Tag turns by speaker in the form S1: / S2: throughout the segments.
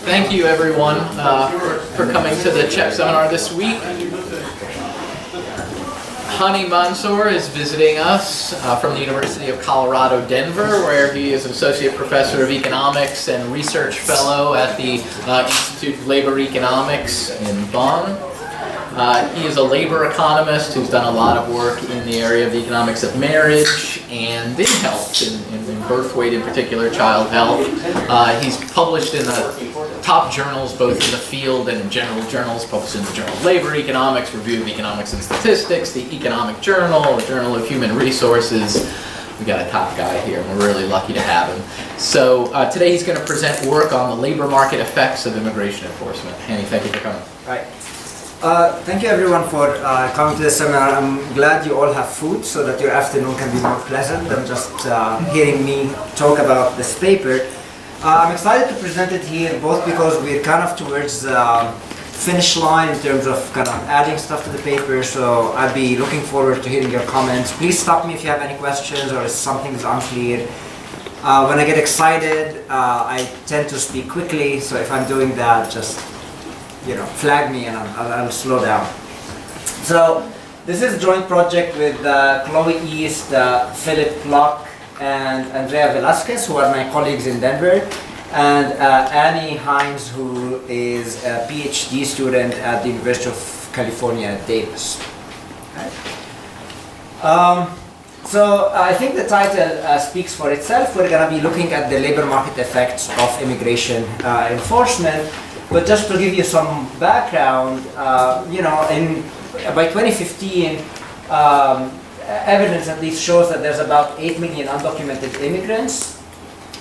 S1: Thank you, everyone, for coming to the CHEP seminar this week. Hani Mansour is visiting us from the University of Colorado, Denver, where he is an associate professor of economics and research fellow at the Institute of Labor Economics in Bonn. He is a labor economist who's done a lot of work in the area of the economics of marriage and in health, in birth weight in particular, child health. He's published in the top journals, both in the field and in general journals, published in the Journal of Labor Economics, Review of Economics and Statistics, the Economic Journal, the Journal of Human Resources. We got a top guy here, and we're really lucky to have him. So today he's going to present work on the labor market effects of immigration enforcement. Hani, thank you for coming.
S2: Right. Thank you everyone for coming to the seminar. I'm glad you all have food so that your afternoon can be more pleasant than just hearing me talk about this paper. I'm excited to present it here both because we're kind of towards the finish line in terms of kind of adding stuff to the paper, so I'd be looking forward to hearing your comments. Please stop me if you have any questions or if something is unclear. When I get excited, I tend to speak quickly, so if I'm doing that, just flag me and I'll slow down. So this is a joint project with Chloe East, Philip Block, and Andrea Velasquez, who are my colleagues in Denver, and Annie Hines, who is a PhD student at the University of California at Davis. Okay. So I think the title speaks for itself. We're going to be looking at the labor market effects of immigration enforcement. But just to give you some background, by 2015, evidence at least shows that there's about 8 million undocumented immigrants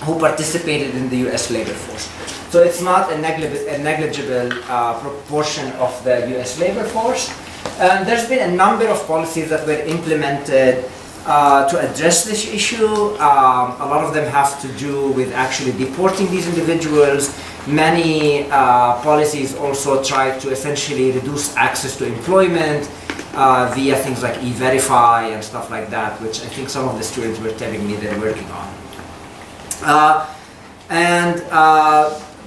S2: who participated in the US labor force. So it's not a negligible proportion of the US labor force. And there's been a number of policies that were implemented to address this issue. A lot of them have to do with actually deporting these individuals. Many policies also try to essentially reduce access to employment via things like E-Verify and stuff like that, which I think some of the students were telling me they're working on.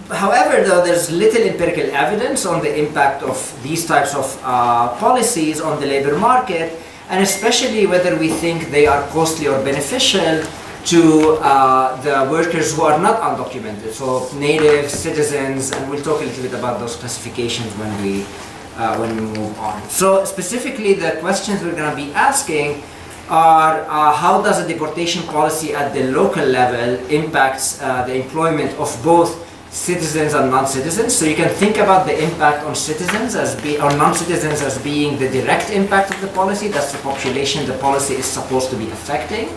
S2: However, though, there's little empirical evidence on the impact of these types of policies on the labor market, and especially whether we think they are costly or beneficial to the workers who are not undocumented, so native citizens, and we'll talk a little bit about those classifications when we move on. So specifically, the questions we're going to be asking are how does a deportation policy at the local level impacts the employment of both citizens and non-citizens? So you can think about the impact on citizens or non-citizens as being the direct impact of the policy. That's the population the policy is supposed to be affecting.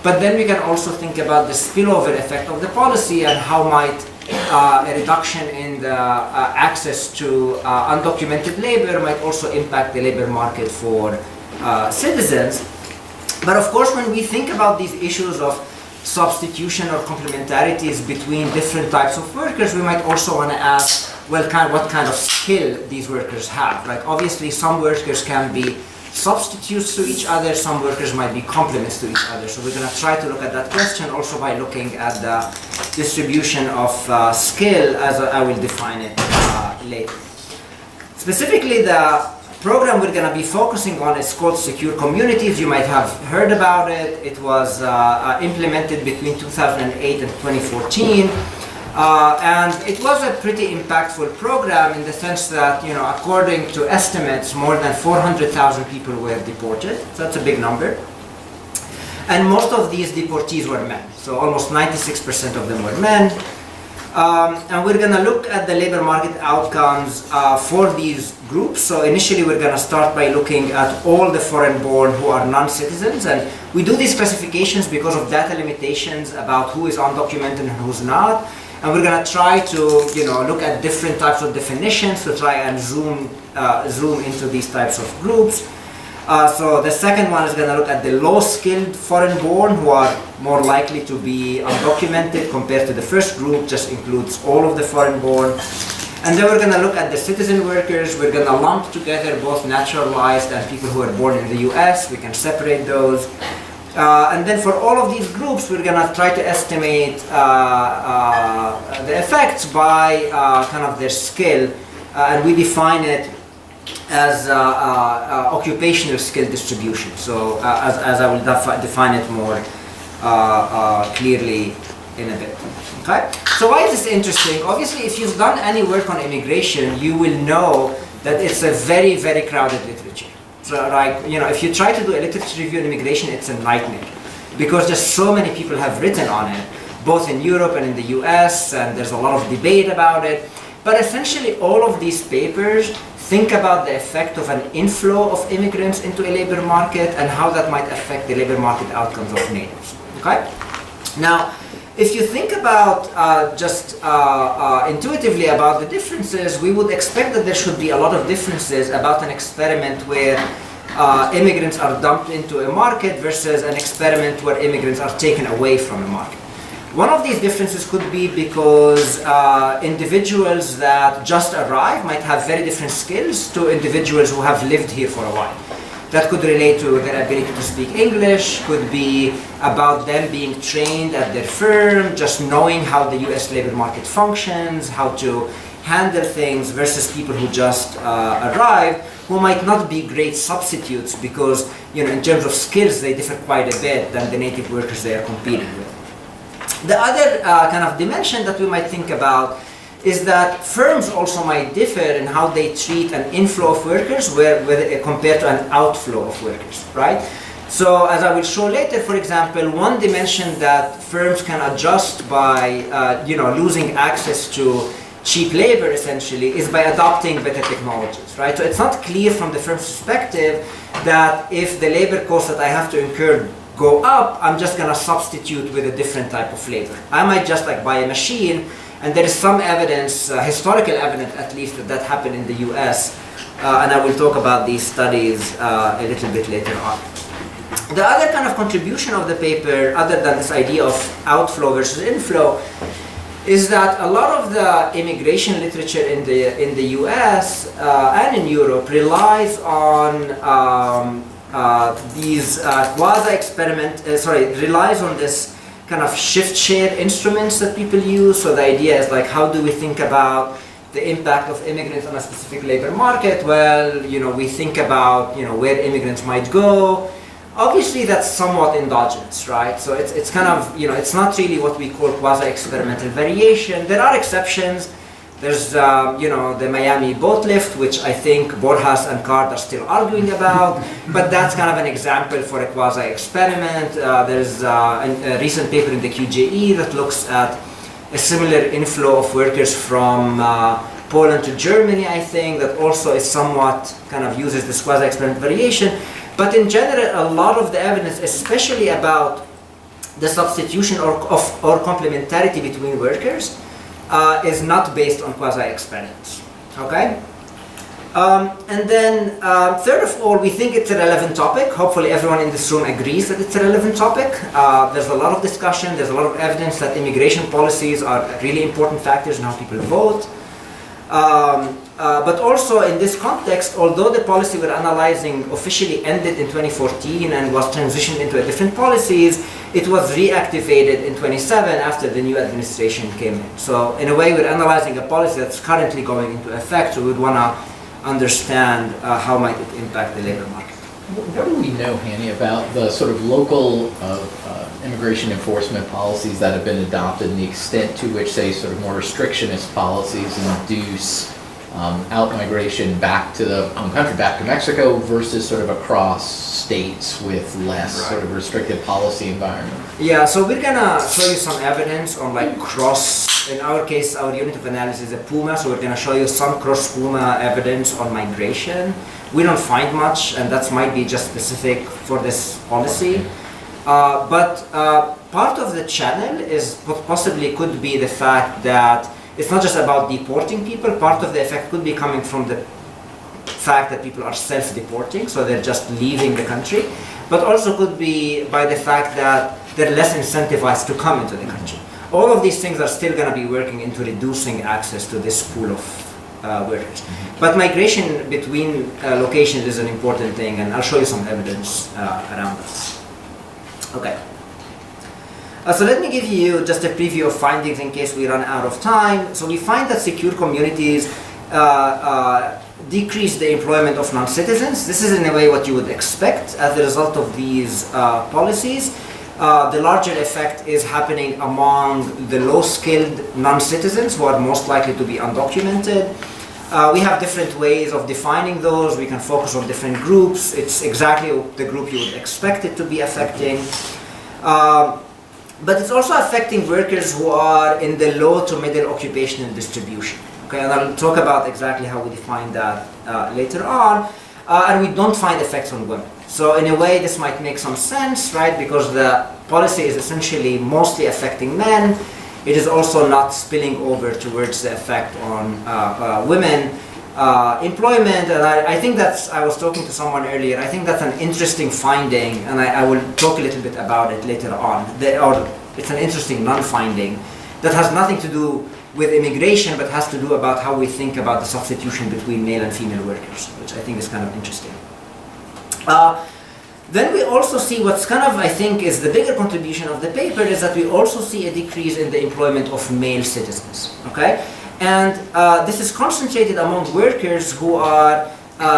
S2: But then we can also think about the spillover effect of the policy and how might a reduction in the access to undocumented labor might also impact the labor market for citizens. But of course, when we think about these issues of substitution or complementarities between different types of workers, we might also want to ask, well, what kind of skill these workers have. Like obviously, some workers can be substitutes to each other, some workers might be complements to each other. So we're going to try to look at that question also by looking at the distribution of skill as I will define it later. Specifically, the program we're going to be focusing on is called Secure Communities. You might have heard about it. It was implemented between 2008 and 2014. And it was a pretty impactful program in the sense that, according to estimates, more than 400,000 people were deported. So that's a big number. And most of these deportees were men. So almost 96% of them were men. And we're going to look at the labor market outcomes for these groups. So initially we're going to start by looking at all the foreign-born who are non-citizens. And we do these classifications because of data limitations about who is undocumented and who's not. And we're going to try to, look at different types of definitions to try and zoom into these types of groups. So the second one is going to look at the low-skilled foreign-born who are more likely to be undocumented compared to the first group, just includes all of the foreign-born. And then we're going to look at the citizen workers. We're going to lump together both naturalized and people who are born in the US. We can separate those. And then for all of these groups, we're going to try to estimate the effects by kind of their skill, and we define it as occupational skill distribution. So as I will define it more clearly in a bit. Okay? So why is this interesting? Obviously, if you've done any work on immigration, you will know that it's a very, very crowded literature. So like, you know, if you try to do a literature review on immigration, it's a nightmare because just so many people have written on it, both in Europe and in the US, and there's a lot of debate about it. But essentially, all of these papers think about the effect of an inflow of immigrants into a labor market and how that might affect the labor market outcomes of natives. Okay? Now, if you think about intuitively about the differences, we would expect that there should be a lot of differences about an experiment where immigrants are dumped into a market versus an experiment where immigrants are taken away from a market. One of these differences could be because individuals that just arrive might have very different skills to individuals who have lived here for a while. That could relate to their ability to speak English, could be about them being trained at their firm, just knowing how the US labor market functions, how to handle things, versus people who just arrive, who might not be great substitutes because, you know, in terms of skills they differ quite a bit than the native workers they are competing with. The other kind of dimension that we might think about is that firms also might differ in how they treat an inflow of workers compared to an outflow of workers, right? So as I will show later, for example, one dimension that firms can adjust by losing access to cheap labor essentially is by adopting better technologies, right? So it's not clear from the firm's perspective that if the labor costs that I have to incur go up, I'm just going to substitute with a different type of labor. I might just like buy a machine, and there is some evidence, historical evidence at least, that happened in the US, and I will talk about these studies a little bit later on. The other kind of contribution of the paper, other than this idea of outflow versus inflow, is that a lot of the immigration literature in the US and in Europe relies on these relies on this kind of shift share instruments that people use. So the idea is like, how do we think about the impact of immigrants on a specific labor market? Well, you know, we think about, you know, where immigrants might go. Obviously, that's somewhat endogenous, right? So it's kind of, you know, it's not really what we call quasi-experimental variation. There are exceptions. There's, the Miami boat lift, which I think Borjas and Card are still arguing about, but that's kind of an example for a quasi-experiment. There's a recent paper in the QJE that looks at a similar inflow of workers from Poland to Germany, I think, that also is somewhat kind of uses this quasi-experiment variation. But in general, a lot of the evidence, especially about the substitution or complementarity between workers, is not based on quasi-experiments, okay? And then, third of all, we think it's a relevant topic. Hopefully everyone in this room agrees that it's a relevant topic. There's a lot of discussion, there's a lot of evidence that immigration policies are really important factors in how people vote. But also in this context, although the policy we're analyzing officially ended in 2014 and was transitioned into a different policies, it was reactivated in 2017 after the new administration came in. So in a way, we're analyzing a policy that's currently going into effect, so we would want to understand how might it impact the labor market.
S1: What do we know, Hani, about the sort of local immigration enforcement policies that have been adopted and the extent to which, say, sort of more restrictionist policies induce out-migration back to the home country, back to Mexico, versus sort of across states with less sort of restrictive policy environment?
S2: Yeah, so we're gonna show you some evidence on like in our case, our unit of analysis is a PUMA, so we're gonna show you some cross-PUMA evidence on migration. We don't find much, and that might be just specific for this policy. But part of the channel is possibly could be the fact that it's not just about deporting people. Part of the effect could be coming from the fact that people are self-deporting, so they're just leaving the country, but also could be by the fact that they're less incentivized to come into the country. All of these things are still going to be working into reducing access to this pool of workers. But migration between locations is an important thing, and I'll show you some evidence around this. Okay. So let me give you just a preview of findings in case we run out of time. So we find that secure communities decrease the employment of non-citizens. This is in a way what you would expect as a result of these policies. The larger effect is happening among the low-skilled non-citizens who are most likely to be undocumented. We have different ways of defining those. We can focus on different groups. It's exactly the group you would expect it to be affecting. But it's also affecting workers who are in the low to middle occupational distribution. Okay, and I'll talk about exactly how we define that later on. And we don't find effects on women. So in a way, this might make some sense, right? Because the policy is essentially mostly affecting men. It is also not spilling over towards the effect on women. Employment, and I think that's, I was talking to someone earlier, I think that's an interesting finding, and I will talk a little bit about it later on. It's an interesting non-finding that has nothing to do with immigration, but has to do about how we think about the substitution between male and female workers, which I think is kind of interesting. Then we also see what's kind of, I think, is the bigger contribution of the paper is that we also see a decrease in the employment of male citizens, okay? And this is concentrated among workers who are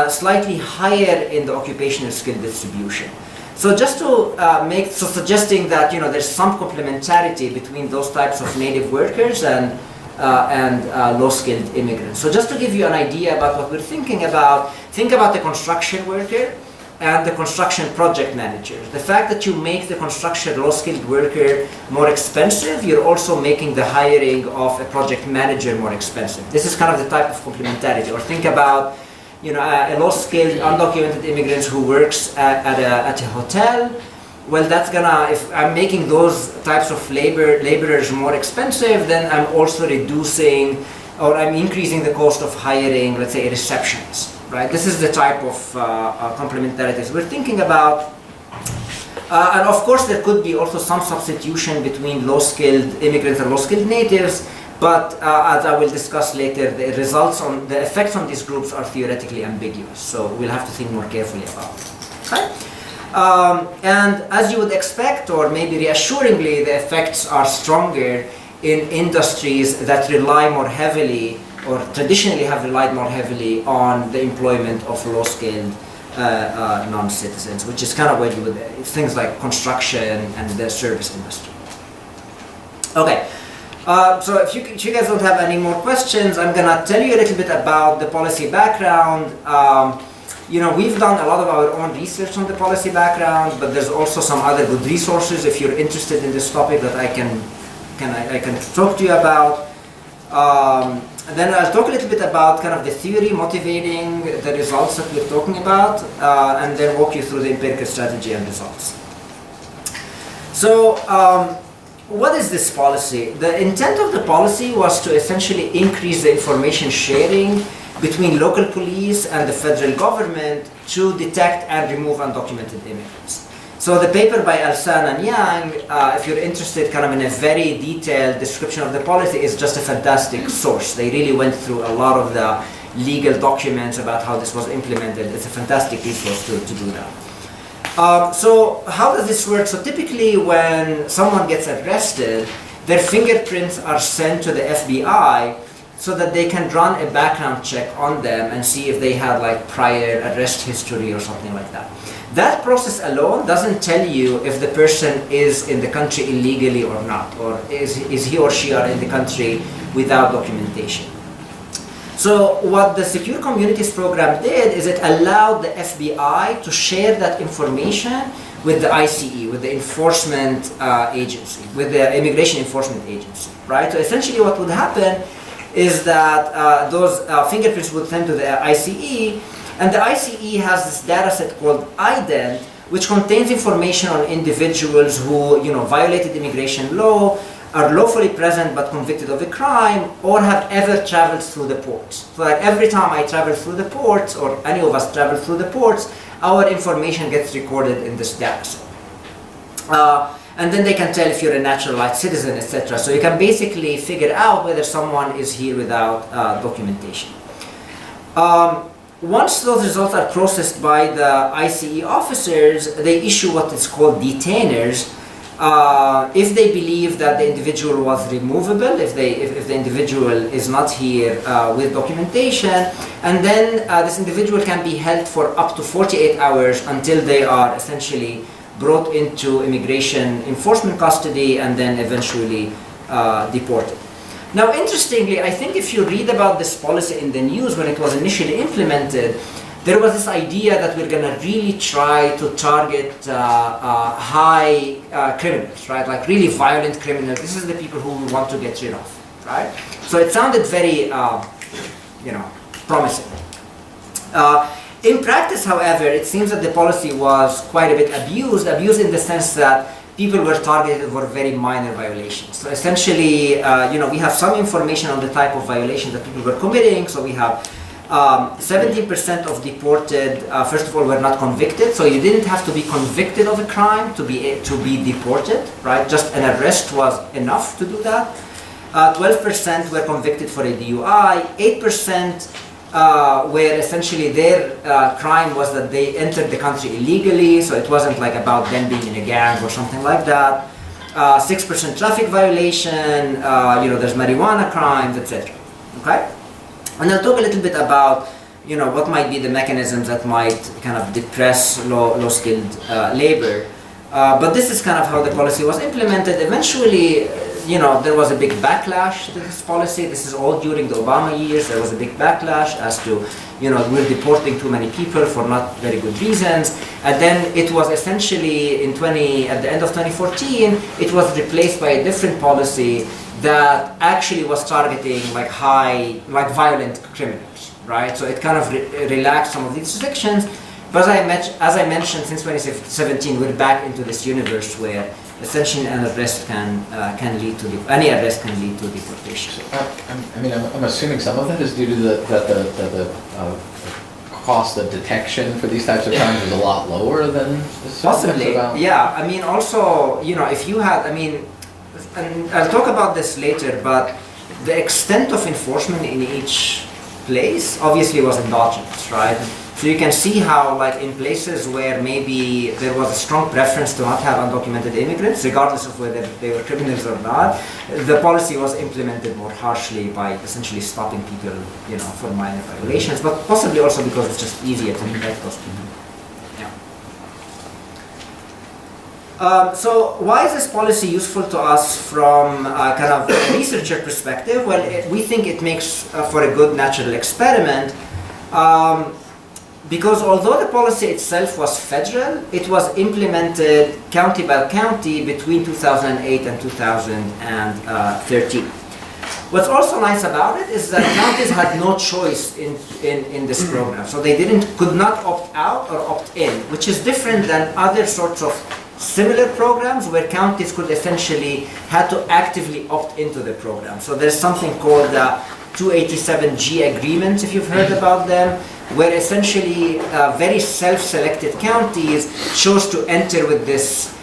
S2: slightly higher in the occupational skill distribution. So just to suggesting that, you know, there's some complementarity between those types of native workers and low-skilled immigrants. So just to give you an idea about what we're thinking about, think about the construction worker and the construction project manager. The fact that you make the construction low-skilled worker more expensive, you're also making the hiring of a project manager more expensive. This is kind of the type of complementarity. Or think about, you know, a low-skilled, undocumented immigrant who works at a hotel. Well, that's gonna, if I'm making those types of laborers more expensive, then I'm also reducing, or I'm increasing the cost of hiring, let's say, a receptionist. Right? This is the type of complementarities we're thinking about. And of course, there could be also some substitution between low-skilled immigrants and low-skilled natives, but as I will discuss later, the effects on these groups are theoretically ambiguous, so we'll have to think more carefully about it. Okay? And as you would expect, or maybe reassuringly, the effects are stronger in industries that rely more heavily or traditionally have relied more heavily on the employment of low-skilled non-citizens, which is kind of where you would, things like construction and the service industry. Okay, so if you guys don't have any more questions, I'm gonna tell you a little bit about the policy background. You know, we've done a lot of our own research on the policy background, but there's also some other good resources if you're interested in this topic that I can talk to you about. And then I'll talk a little bit about kind of the theory motivating the results that we're talking about, and then walk you through the empirical strategy and results. So, what is this policy? The intent of the policy was to essentially increase the information sharing between local police and the federal government to detect and remove undocumented immigrants. So the paper by Alsan and Yang, if you're interested kind of in a very detailed description of the policy, is just a fantastic source. They really went through a lot of the legal documents about how this was implemented. It's a fantastic resource to do that. So how does this work? So typically when someone gets arrested, their fingerprints are sent to the FBI so that they can run a background check on them and see if they had like prior arrest history or something like that. That process alone doesn't tell you if the person is in the country illegally or not, or is he or she are in the country without documentation. So what the Secure Communities program did is it allowed the FBI to share that information with the ICE, with the enforcement agency, with the immigration enforcement agency, right? So essentially what would happen is that those fingerprints would send to the ICE, and the ICE has this data set called IDENT, which contains information on individuals who, you know, violated immigration law, are lawfully present but convicted of a crime, or have ever traveled through the ports. So like every time I travel through the ports, or any of us travel through the ports, our information gets recorded in this data set. And then they can tell if you're a naturalized citizen, etc. So you can basically figure out whether someone is here without documentation. once those results are processed by the ICE officers, they issue what is called detainers. If they believe that the individual was removable, if the individual is not here with documentation, and then this individual can be held for up to 48 hours until they are essentially brought into immigration enforcement custody and then eventually deported. Now, interestingly, I think if you read about this policy in the news when it was initially implemented, there was this idea that we're going to really try to target high criminals, right? Like really violent criminals. This is the people who we want to get rid of, right? So it sounded very, promising. In practice, however, it seems that the policy was quite a bit abused in the sense that people were targeted for very minor violations. So essentially, we have some information on the type of violations that people were committing. So we have 17% of deported, first of all, were not convicted. So you didn't have to be convicted of a crime to be deported, right? Just an arrest was enough to do that. 12% were convicted for a DUI. 8% where essentially their crime was that they entered the country illegally, so it wasn't like about them being in a gang or something like that. 6% traffic violation, there's marijuana crimes, etc. Okay? And I'll talk a little bit about, what might be the mechanisms that might kind of depress low-skilled labor. But this is kind of how the policy was implemented. Eventually, there was a big backlash to this policy. This is all during the Obama years. There was a big backlash as to, we're deporting too many people for not very good reasons. And then it was essentially at the end of 2014, it was replaced by a different policy that actually was targeting violent criminals, right? So it kind of relaxed some of these restrictions. But as I mentioned, since 2017, we're back into this universe where essentially any arrest can lead to deportation.
S1: I'm assuming some of that is due to the cost of detection for these types of crimes is a lot lower than
S2: possibly. Yeah. Also, if you had, and I'll talk about this later, but the extent of enforcement in each place obviously was endogenous, right? So you can see how, in places where maybe there was a strong preference to not have undocumented immigrants, regardless of whether they were criminals or not, the policy was implemented more harshly by essentially stopping people, for minor violations, but possibly also because it's just easier to detect those people. So why is this policy useful to us from kind of a researcher perspective? Well, we think it makes for a good natural experiment. Because although the policy itself was federal, it was implemented county by county between 2008 and 2013. What's also nice about it is that counties had no choice in this program. So they could not opt out or opt in, which is different than other sorts of similar programs where counties could essentially had to actively opt into the program. So there's something called the 287G agreements, if you've heard about them, where essentially very self-selected counties chose to enter with this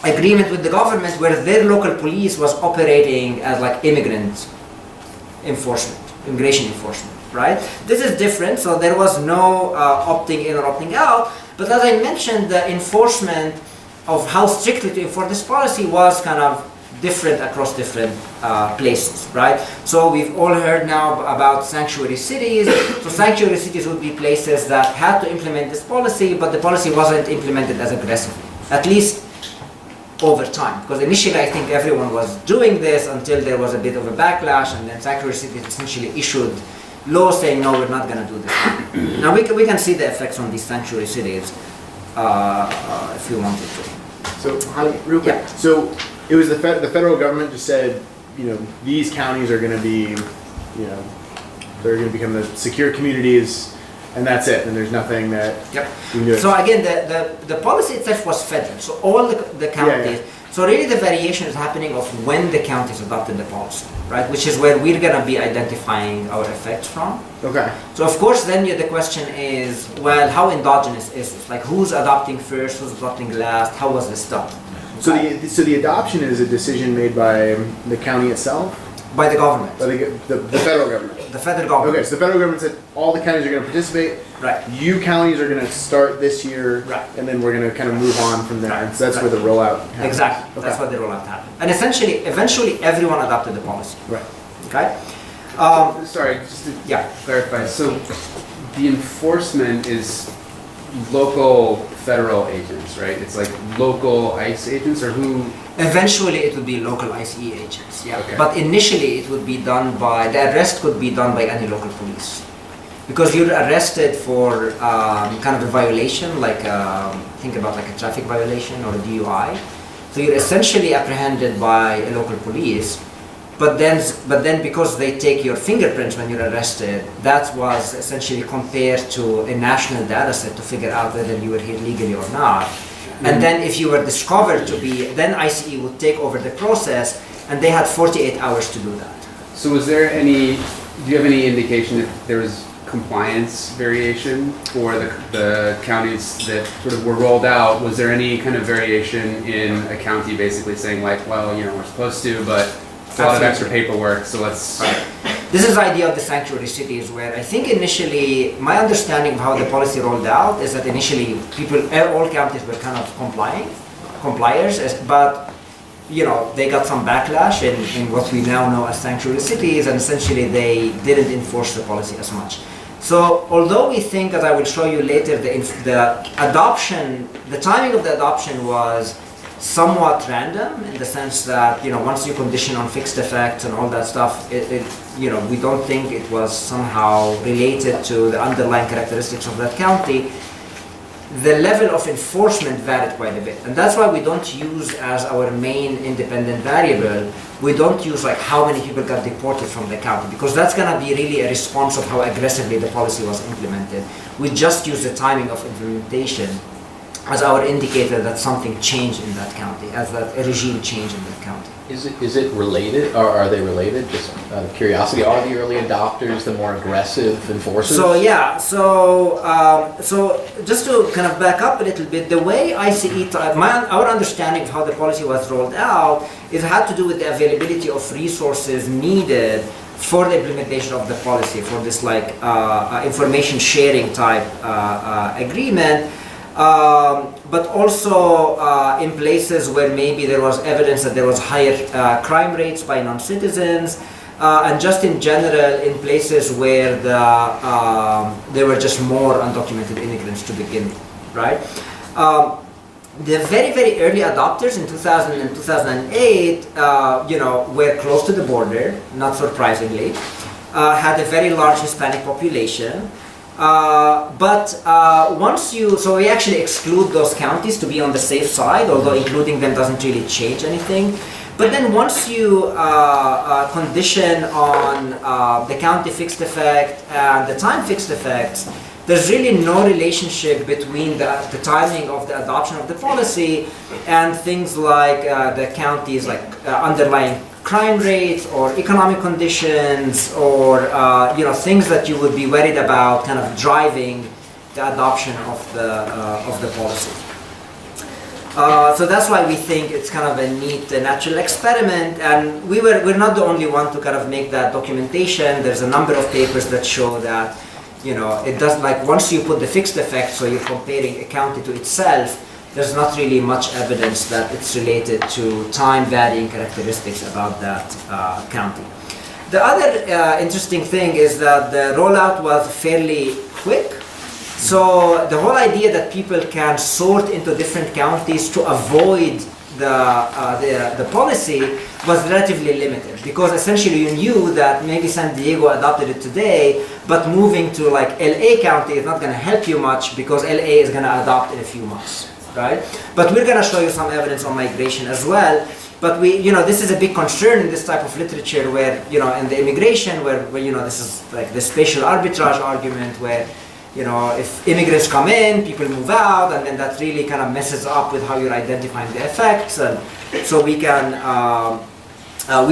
S2: agreement with the government where their local police was operating as immigration enforcement, right? This is different, so there was no opting in or opting out, but as I mentioned, the enforcement of how strictly to enforce this policy was kind of different across different places, right? So we've all heard now about sanctuary cities. So sanctuary cities would be places that had to implement this policy, but the policy wasn't implemented as aggressively, at least over time. Because initially I think everyone was doing this until there was a bit of a backlash, and then sanctuary cities essentially issued laws saying, no, we're not going to do this. Now we can see the effects on these sanctuary cities if we wanted to.
S3: So, real quick,
S2: Yeah.
S3: So it was the federal government just said, these counties are going to be, they're going to become the secure communities, and that's it. And there's nothing that
S2: Yep.
S3: you can do.
S2: So again, the policy itself was federal. So all the counties.
S3: Yeah.
S2: So really the variation is happening of when the counties adopted the policy, right? Which is where we're going to be identifying our effects from.
S3: Okay.
S2: So of course then the question is, well, how endogenous is this? Who's adopting first, who's adopting last? How was this done?
S3: So the adoption is a decision made by the county itself?
S2: By the government.
S3: By the federal government?
S2: the federal government.
S3: Okay, so the federal government said all the counties are going to participate.
S2: Right.
S3: You counties are going to start this year,
S2: Right.
S3: and then we're going to kind of move on from there.
S2: Right.
S3: So that's where the rollout happens.
S2: Exactly.
S3: Okay.
S2: That's what the rollout happened. And eventually everyone adopted the policy.
S3: Right.
S2: Okay?
S4: Sorry, just to
S2: Yeah.
S4: clarify. So the enforcement is local federal agents, right? It's like local ICE agents, or who?
S2: Eventually it would be local ICE agents, yeah.
S4: Okay.
S2: But initially it would be done by, the arrest could be done by any local police. Because you're arrested for kind of a violation, like think about like a traffic violation or a DUI. So you're essentially apprehended by a local police. But then because they take your fingerprints when you're arrested, that was essentially compared to a national data set to figure out whether you were here legally or not. And then if you were discovered to be, then ICE would take over the process, and they had 48 hours to do that.
S4: So was there any? Do you have any indication that there was compliance variation for the counties that sort of were rolled out? Was there any kind of variation in a county basically saying like, well, you know, we're supposed to, but it's a lot of extra paperwork, so let's.
S2: This is the idea of the sanctuary cities, where I think initially, my understanding of how the policy rolled out is that initially all counties were kind of compliers, but you know, they got some backlash in what we now know as sanctuary cities, and essentially they didn't enforce the policy as much. So although we think, as I will show you later, the timing of the adoption was somewhat random, in the sense that, you know, once you condition on fixed effects and all that stuff, you know, we don't think it was somehow related to the underlying characteristics of that county. The level of enforcement varied quite a bit, and that's why we don't use as our main independent variable, we don't use like how many people got deported from the county, because that's going to be really a response of how aggressively the policy was implemented. We just use the timing of implementation as our indicator that something changed in that county, as that a regime changed in that county.
S1: Is it related, or are they related? Just out of curiosity, are the early adopters the more aggressive enforcers?
S2: So yeah, so just to kind of back up a little bit, the way ICE, our understanding of how the policy was rolled out, it had to do with the availability of resources needed for the implementation of the policy, for this like information sharing type agreement. But also in places where maybe there was evidence that there was higher crime rates by non-citizens, and just in general in places where there were just more undocumented immigrants to begin with, right? The very, very early adopters in 2000 and 2008, you know, were close to the border, not surprisingly, had a very large Hispanic population. So we actually exclude those counties to be on the safe side, although including them doesn't really change anything. But then once you condition on the county fixed effect and the time fixed effects, there's really no relationship between the timing of the adoption of the policy and things like the county's like underlying crime rates or economic conditions or you know, things that you would be worried about kind of driving the adoption of the policy. So that's why we think it's kind of a neat natural experiment, and we're not the only one to kind of make that documentation. There's a number of papers that show that, you know, it does, like once you put the fixed effect, so you're comparing a county to itself, there's not really much evidence that it's related to time varying characteristics about that county. The other interesting thing is that the rollout was fairly quick. So the whole idea that people can sort into different counties to avoid the policy was relatively limited, because essentially you knew that maybe San Diego adopted it today, but moving to like LA County is not going to help you much because LA is going to adopt in a few months, right? But we're going to show you some evidence on migration as well. But you know, this is a big concern in this type of literature where, you know, in the immigration where you know, this is like the spatial arbitrage argument where, you know, if immigrants come in, people move out, and then that really kind of messes up with how you're identifying the effects. And so we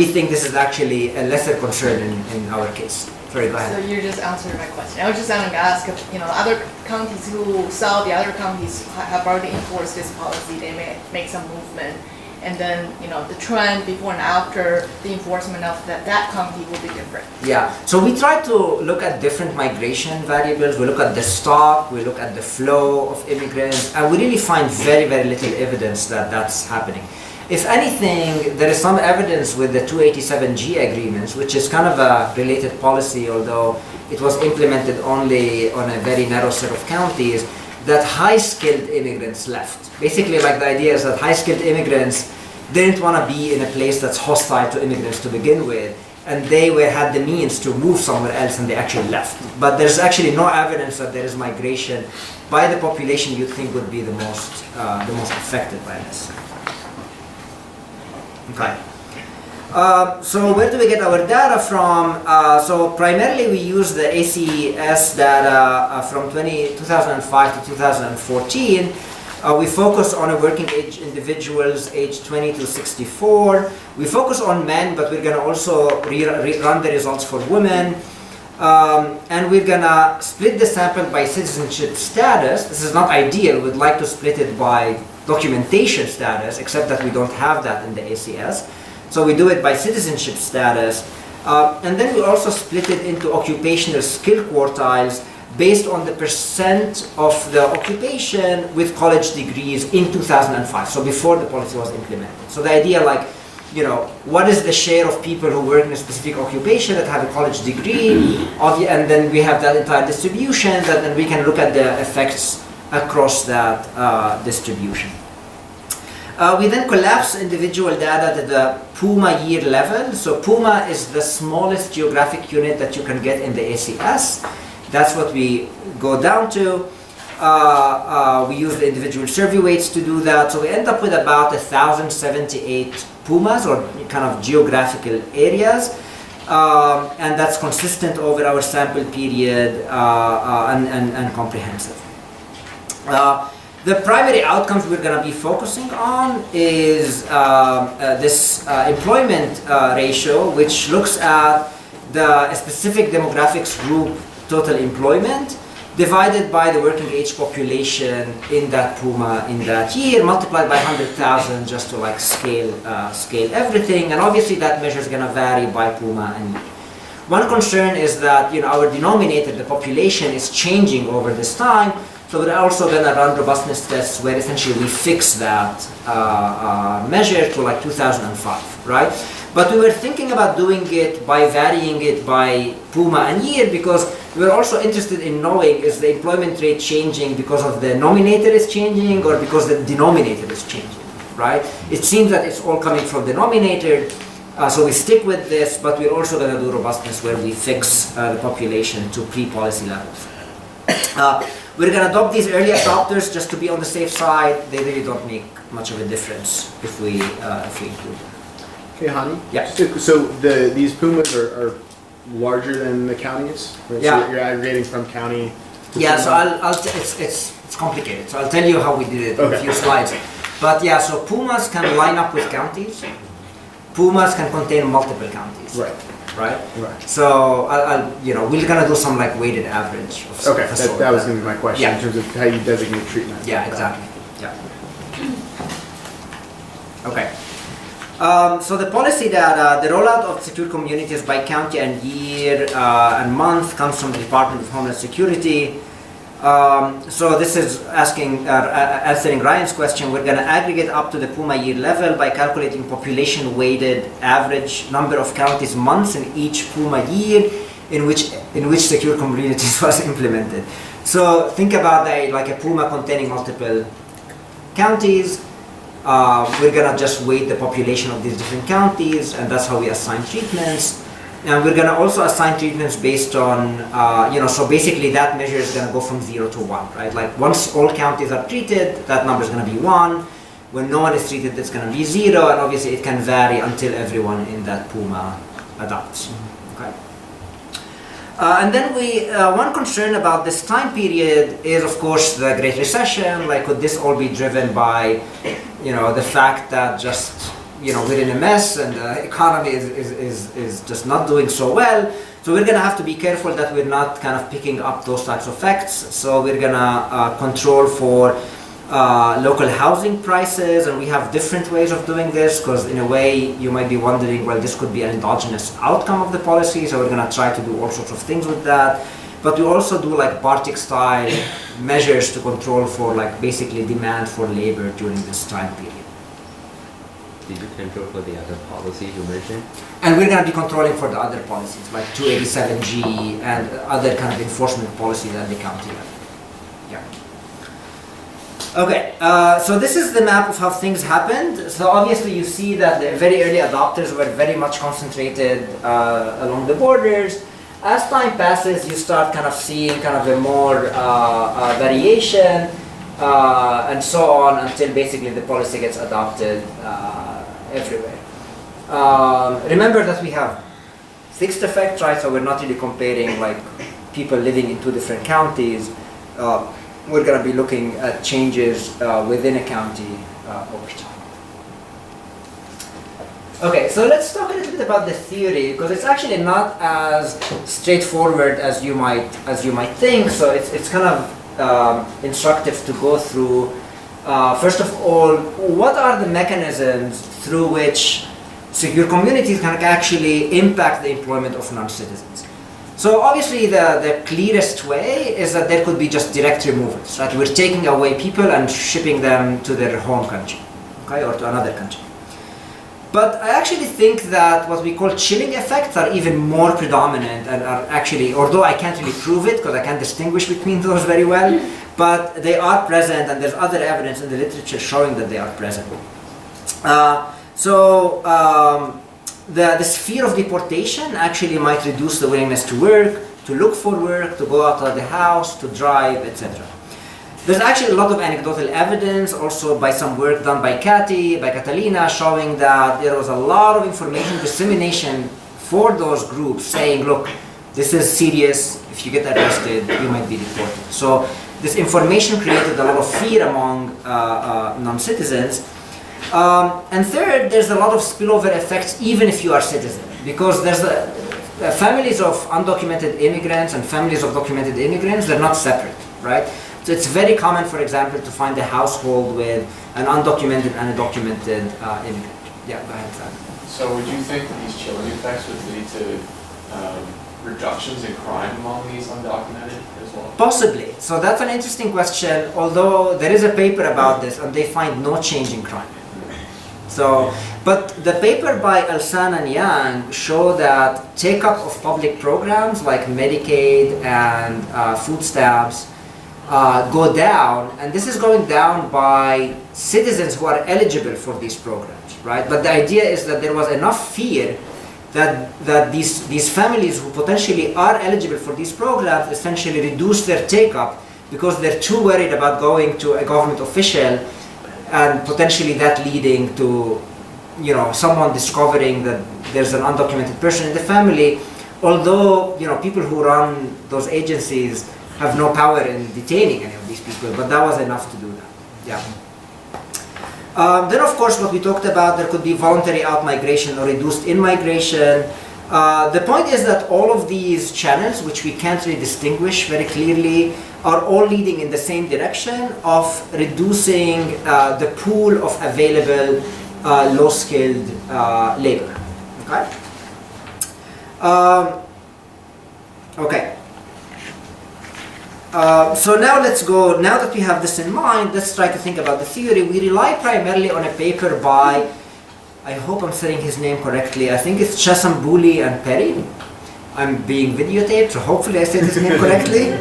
S2: think this is actually a lesser concern in our case. Sorry, go ahead.
S5: So you just answered my question. I was just going to ask, you know, other counties who saw the other counties have already enforced this policy, they may make some movement. and then, the trend before and after the enforcement of that county will be different.
S2: Yeah, so we try to look at different migration variables. We look at the stock, we look at the flow of immigrants, and we really find very, very little evidence that that's happening. If anything, there is some evidence with the 287G agreements, which is kind of a related policy, although it was implemented only on a very narrow set of counties, that high-skilled immigrants left. Basically, like, the idea is that high-skilled immigrants didn't want to be in a place that's hostile to immigrants to begin with, and they had the means to move somewhere else, and they actually left. But there's actually no evidence that there is migration by the population you'd think would be the most affected by this. Okay. So where do we get our data from? So primarily we use the ACS data from 2005 to 2014. We focus on a working age individuals aged 20 to 64. We focus on men, but we're going to also run the results for women. And we're going to split the sample by citizenship status. This is not ideal. We'd like to split it by documentation status, except that we don't have that in the ACS. So we do it by citizenship status. And then we also split it into occupational skill quartiles based on the percent of the occupation with college degrees in 2005, so before the policy was implemented. So the idea, like, what is the share of people who work in a specific occupation that have a college degree, and then we have that entire distribution, that then we can look at the effects across that distribution. We then collapse individual data to the PUMA year level. So PUMA is the smallest geographic unit that you can get in the ACS. That's what we go down to. We use the individual survey weights to do that. So we end up with about 1,078 PUMAs, or kind of geographical areas. And that's consistent over our sample period and comprehensive. The primary outcomes we're going to be focusing on is this employment ratio, which looks at the specific demographics group total employment divided by the working age population in that PUMA in that year, multiplied by 100,000 just to like scale everything. And obviously that measure is going to vary by PUMA and year. One concern is that our denominator, the population, is changing over this time. So we're also going to run robustness tests where essentially we fix that measure to like 2005, right? But we were thinking about doing it by varying it by PUMA and year, because we were also interested in knowing, is the employment rate changing because of the nominator is changing or because the denominator is changing, right? It seems that it's all coming from the denominator, so we stick with this, but we're also going to do robustness where we fix the population to pre-policy levels. We're going to adopt these early adopters just to be on the safe side. They really don't make much of a difference if we include them.
S3: Okay, Hani?
S2: Yeah.
S3: So these PUMAs are larger than the counties? Right?
S2: Yeah.
S3: So you're aggregating from county to
S2: Yeah,
S3: PUMA?
S2: so it's complicated. So I'll tell you how we did it in
S3: Okay.
S2: a few slides. But yeah, so PUMAs can line up with counties. PUMAs can contain multiple counties.
S3: Right.
S2: Right?
S3: Right.
S2: So we're gonna do some like weighted average of
S3: Okay, that was going to be my question
S2: Yeah.
S3: in terms of how you designate treatment.
S2: Yeah, exactly. Yeah. Okay. So the policy data, the rollout of secure communities by county and year and month comes from the Department of Homeland Security. So this is answering Ryan's question. We're going to aggregate up to the PUMA year level by calculating population-weighted average number of counties months in each PUMA year in which secure communities was implemented. So think about like a PUMA containing multiple counties. We're going to just weight the population of these different counties, and that's how we assign treatments. And we're going to also assign treatments based on, so basically that measure is going to go from 0 to 1, right? Like once all counties are treated, that number is going to be 1. When no one is treated, it's going to be 0, and obviously it can vary until everyone in that PUMA adopts. Okay. And then one concern about this time period is, of course, the Great Recession. Like, could this all be driven by, the fact that just we're in a mess and the economy is just not doing so well. So we're going to have to be careful that we're not kind of picking up those types of effects. So we're going to control for local housing prices, and we have different ways of doing this, because in a way you might be wondering, well, this could be an endogenous outcome of the policy, so we're going to try to do all sorts of things with that. But we also do like Bartik style measures to control for like basically demand for labor during this time period.
S6: Did you control for the other policies you mentioned?
S2: And we're going to be controlling for the other policies like 287G and other kind of enforcement policies at the county level. Yeah. Okay, so this is the map of how things happened. So obviously you see that the very early adopters were very much concentrated along the borders. As time passes, you start kind of seeing kind of a more variation and so on until basically the policy gets adopted everywhere. Remember that we have fixed effect, right? So we're not really comparing like people living in two different counties. We're going to be looking at changes within a county over time. Okay, so let's talk a little bit about the theory, because it's actually not as straightforward as you might think. So it's kind of instructive to go through. First of all, what are the mechanisms through which secure communities can actually impact the employment of non-citizens? So obviously the clearest way is that there could be just direct removals, right? We're taking away people and shipping them to their home country, okay, or to another country. But I actually think that what we call chilling effects are even more predominant and are actually, although I can't really prove it because I can't distinguish between those very well, but they are present, and there's other evidence in the literature showing that they are present. The sphere of deportation actually might reduce the willingness to work, to look for work, to go out of the house, to drive, etc. There's actually a lot of anecdotal evidence also by some work done by Catalina, showing that there was a lot of information dissemination for those groups saying, look, this is serious, if you get arrested, you might be deported. So this information created a lot of fear among non-citizens. And third, there's a lot of spillover effects even if you are citizen, because there's families of undocumented immigrants and families of documented immigrants, they're not separate, right? So it's very common, for example, to find a household with an undocumented and a documented immigrant. Yeah, go ahead, Sam.
S7: So would you think that these chilling effects would lead to reductions in crime among these undocumented as well?
S2: Possibly. So that's an interesting question, although there is a paper about this and they find no change in crime. So, but the paper by Alsan and Yang show that take-up of public programs like Medicaid and food stamps go down, and this is going down by citizens who are eligible for these programs, right? But the idea is that there was enough fear that these families who potentially are eligible for these programs essentially reduce their take-up because they're too worried about going to a government official and potentially that leading to, you know, someone discovering that there's an undocumented person in the family, although, you know, people who run those agencies have no power in detaining any of these people, but that was enough to do that. Yeah. Then, of course, what we talked about, there could be voluntary out-migration or reduced in-migration. The point is that all of these channels, which we can't really distinguish very clearly, are all leading in the same direction of reducing the pool of available low-skilled labor. Okay. Okay. So now let's go, now that we have this in mind, let's try to think about the theory. We rely primarily on a paper by, I hope I'm saying his name correctly, I think it's Chasambuli and Perry. I'm being videotaped, so hopefully I said his name correctly.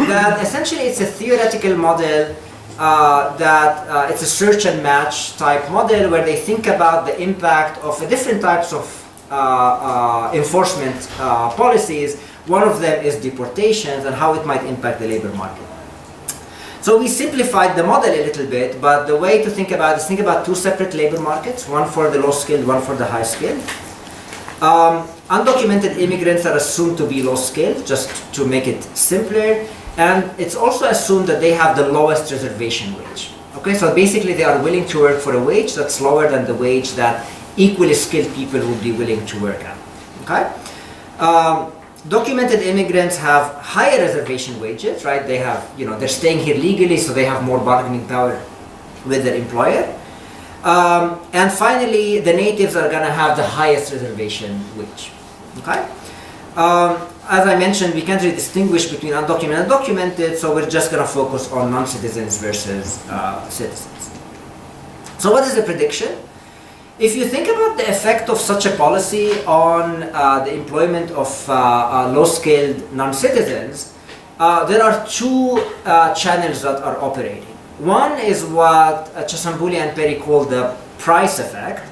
S2: That essentially it's a theoretical model that it's a search and match type model where they think about the impact of the different types of enforcement policies. One of them is deportations and how it might impact the labor market. So we simplified the model a little bit, but the way to think about it is think about two separate labor markets, one for the low-skilled, one for the high-skilled. Undocumented immigrants are assumed to be low-skilled, just to make it simpler, and it's also assumed that they have the lowest reservation wage. Okay, so basically they are willing to work for a wage that's lower than the wage that equally skilled people would be willing to work at. Okay. Documented immigrants have higher reservation wages, right? They have, they're staying here legally, so they have more bargaining power with their employer. And finally, the natives are going to have the highest reservation wage. Okay. As I mentioned, we can't really distinguish between undocumented and documented, so we're just going to focus on non-citizens versus citizens. So what is the prediction? If you think about the effect of such a policy on the employment of low-skilled non-citizens, there are two channels that are operating. One is what Chasambuli and Perry call the price effect.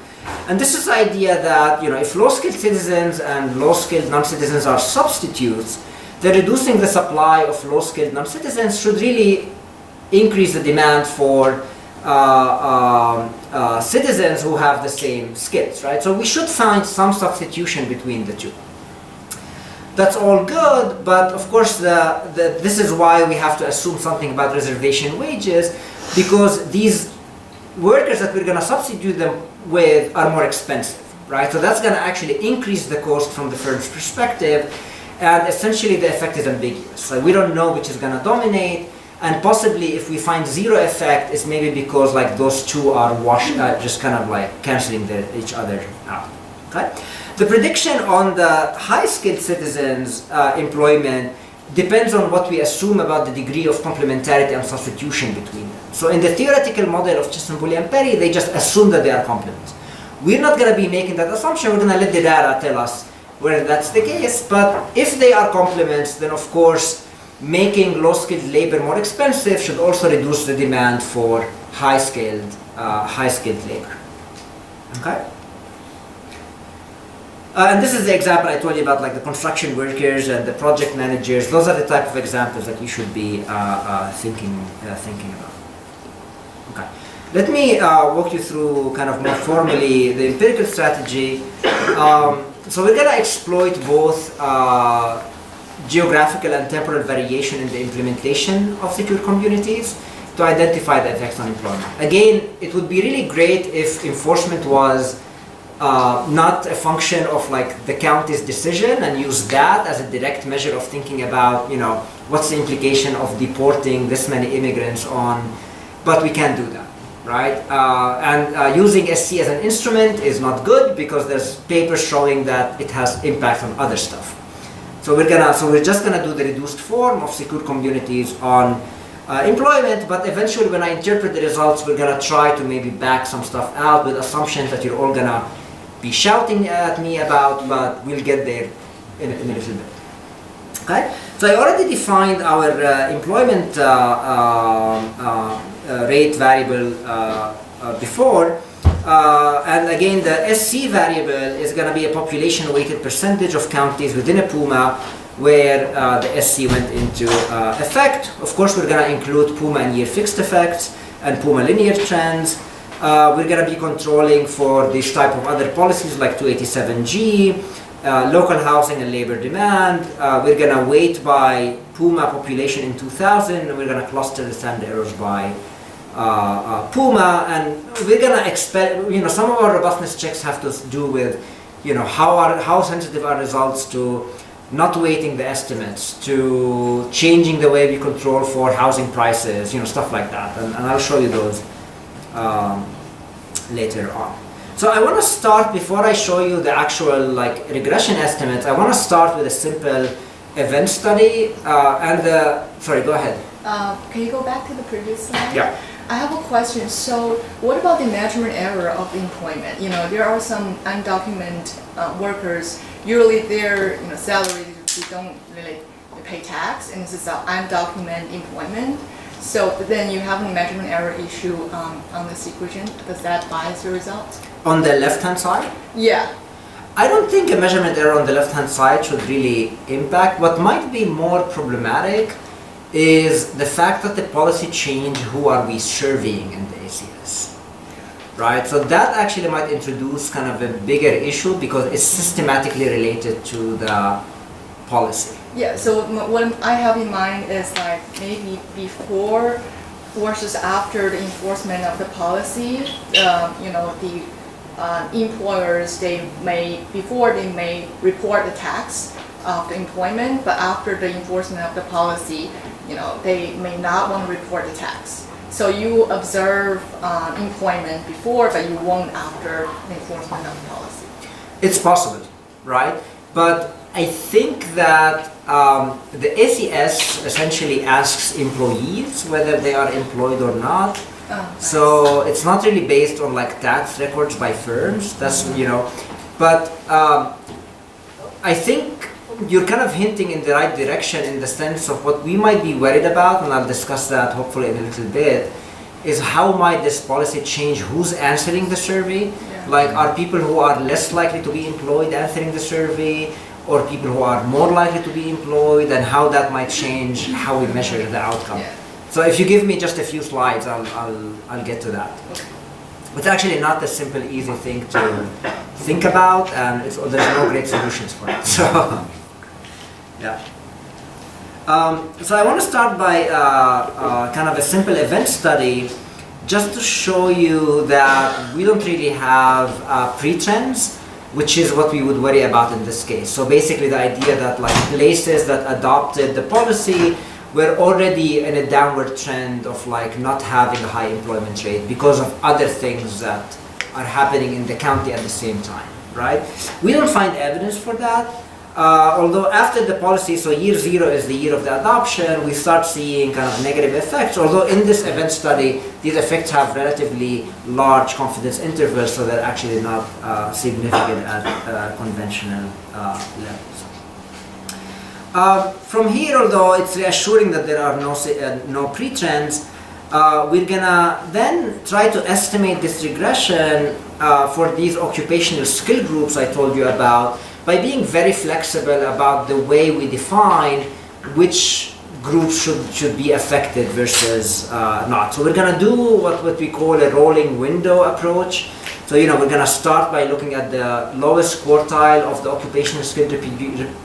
S2: And this is the idea that if low-skilled citizens and low-skilled non-citizens are substitutes, then reducing the supply of low-skilled non-citizens should really increase the demand for citizens who have the same skills, right? So we should find some substitution between the two. That's all good, but of course this is why we have to assume something about reservation wages, because these workers that we're going to substitute them with are more expensive, right? So that's going to actually increase the cost from the firm's perspective, and essentially the effect is ambiguous. So we don't know which is going to dominate, and possibly if we find zero effect, it's maybe because those two are just kind of canceling each other out. Okay? The prediction on the high-skilled citizens' employment depends on what we assume about the degree of complementarity and substitution between them. So in the theoretical model of Chasambuli and Perry, they just assume that they are complements. We're not going to be making that assumption. We're going to let the data tell us whether that's the case. But if they are complements, then of course, making low-skilled labor more expensive should also reduce the demand for high-skilled labor. Okay? And this is the example I told you about, the construction workers and the project managers. Those are the type of examples that you should be thinking about. Okay. Let me walk you through kind of more formally the empirical strategy. So we're going to exploit both geographical and temporal variation in the implementation of secure communities to identify the effects on employment. Again, it would be really great if enforcement was not a function of the county's decision and use that as a direct measure of thinking about, what's the implication of deporting this many immigrants on, but we can't do that, right? And using SC as an instrument is not good because there's papers showing that it has impact on other stuff. So we're just gonna do the reduced form of secure communities on employment, but eventually when I interpret the results, we're gonna try to maybe back some stuff out with assumptions that you're all gonna be shouting at me about, but we'll get there in a little bit. Okay? So I already defined our employment rate variable before, and again the SC variable is going to be a population weighted percentage of counties within a PUMA where the SC went into effect. Of course we're going to include PUMA and year fixed effects and PUMA linear trends. We're going to be controlling for this type of other policies like 287G, local housing and labor demand. We're going to weight by PUMA population in 2000, and we're going to cluster the standard errors by PUMA, and we're going to expect, some of our robustness checks have to do with, how sensitive are results to not weighting the estimates, to changing the way we control for housing prices, stuff like that, and I'll show you those later on. So I want to start, before I show you the actual regression estimates, I want to start with a simple event study sorry, go ahead.
S5: Can you go back to the previous slide?
S2: Yeah.
S5: I have a question. So what about the measurement error of employment? There are some undocumented workers, usually their salary, they don't really pay tax, and this is undocumented employment. So then you have a measurement error issue on this equation. Does that bias your results?
S2: On the left-hand side?
S5: Yeah.
S2: I don't think a measurement error on the left-hand side should really impact. What might be more problematic is the fact that the policy changed who are we surveying in the ACS, right? So that actually might introduce kind of a bigger issue because it's systematically related to the policy.
S5: Yeah, so what I have in mind is maybe before versus after the enforcement of the policy, the employers, before they may report the tax, of the employment, but after the enforcement of the policy, they may not want to report the tax. So you observe employment before, but you won't after the enforcement of the policy.
S2: It's possible, right? But I think that the ACS essentially asks employees whether they are employed or not. So it's not really based on like tax records by firms. That's but I think you're kind of hinting in the right direction in the sense of what we might be worried about, and I'll discuss that hopefully in a little bit, is how might this policy change who's answering the survey?
S5: Yeah.
S2: Like, are people who are less likely to be employed answering the survey, or people who are more likely to be employed, and how that might change how we measure the outcome.
S5: Yeah.
S2: So if you give me just a few slides, I'll get to that. It's actually not a simple, easy thing to think about, and there's no great solutions for it. So, yeah. So I want to start by kind of a simple event study, just to show you that we don't really have pre-trends, which is what we would worry about in this case. So basically the idea that like places that adopted the policy were already in a downward trend of like not having a high employment rate because of other things that are happening in the county at the same time, right? We don't find evidence for that. Although after the policy, so year 0 is the year of the adoption, we start seeing kind of negative effects. Although in this event study, these effects have relatively large confidence intervals, so they're actually not significant at conventional levels. From here, although it's reassuring that there are no pre-trends, we're gonna then try to estimate this regression for these occupational skill groups I told you about, by being very flexible about the way we define which groups should be affected versus not. So we're going to do what we call a rolling window approach. So we're going to start by looking at the lowest quartile of the occupational skill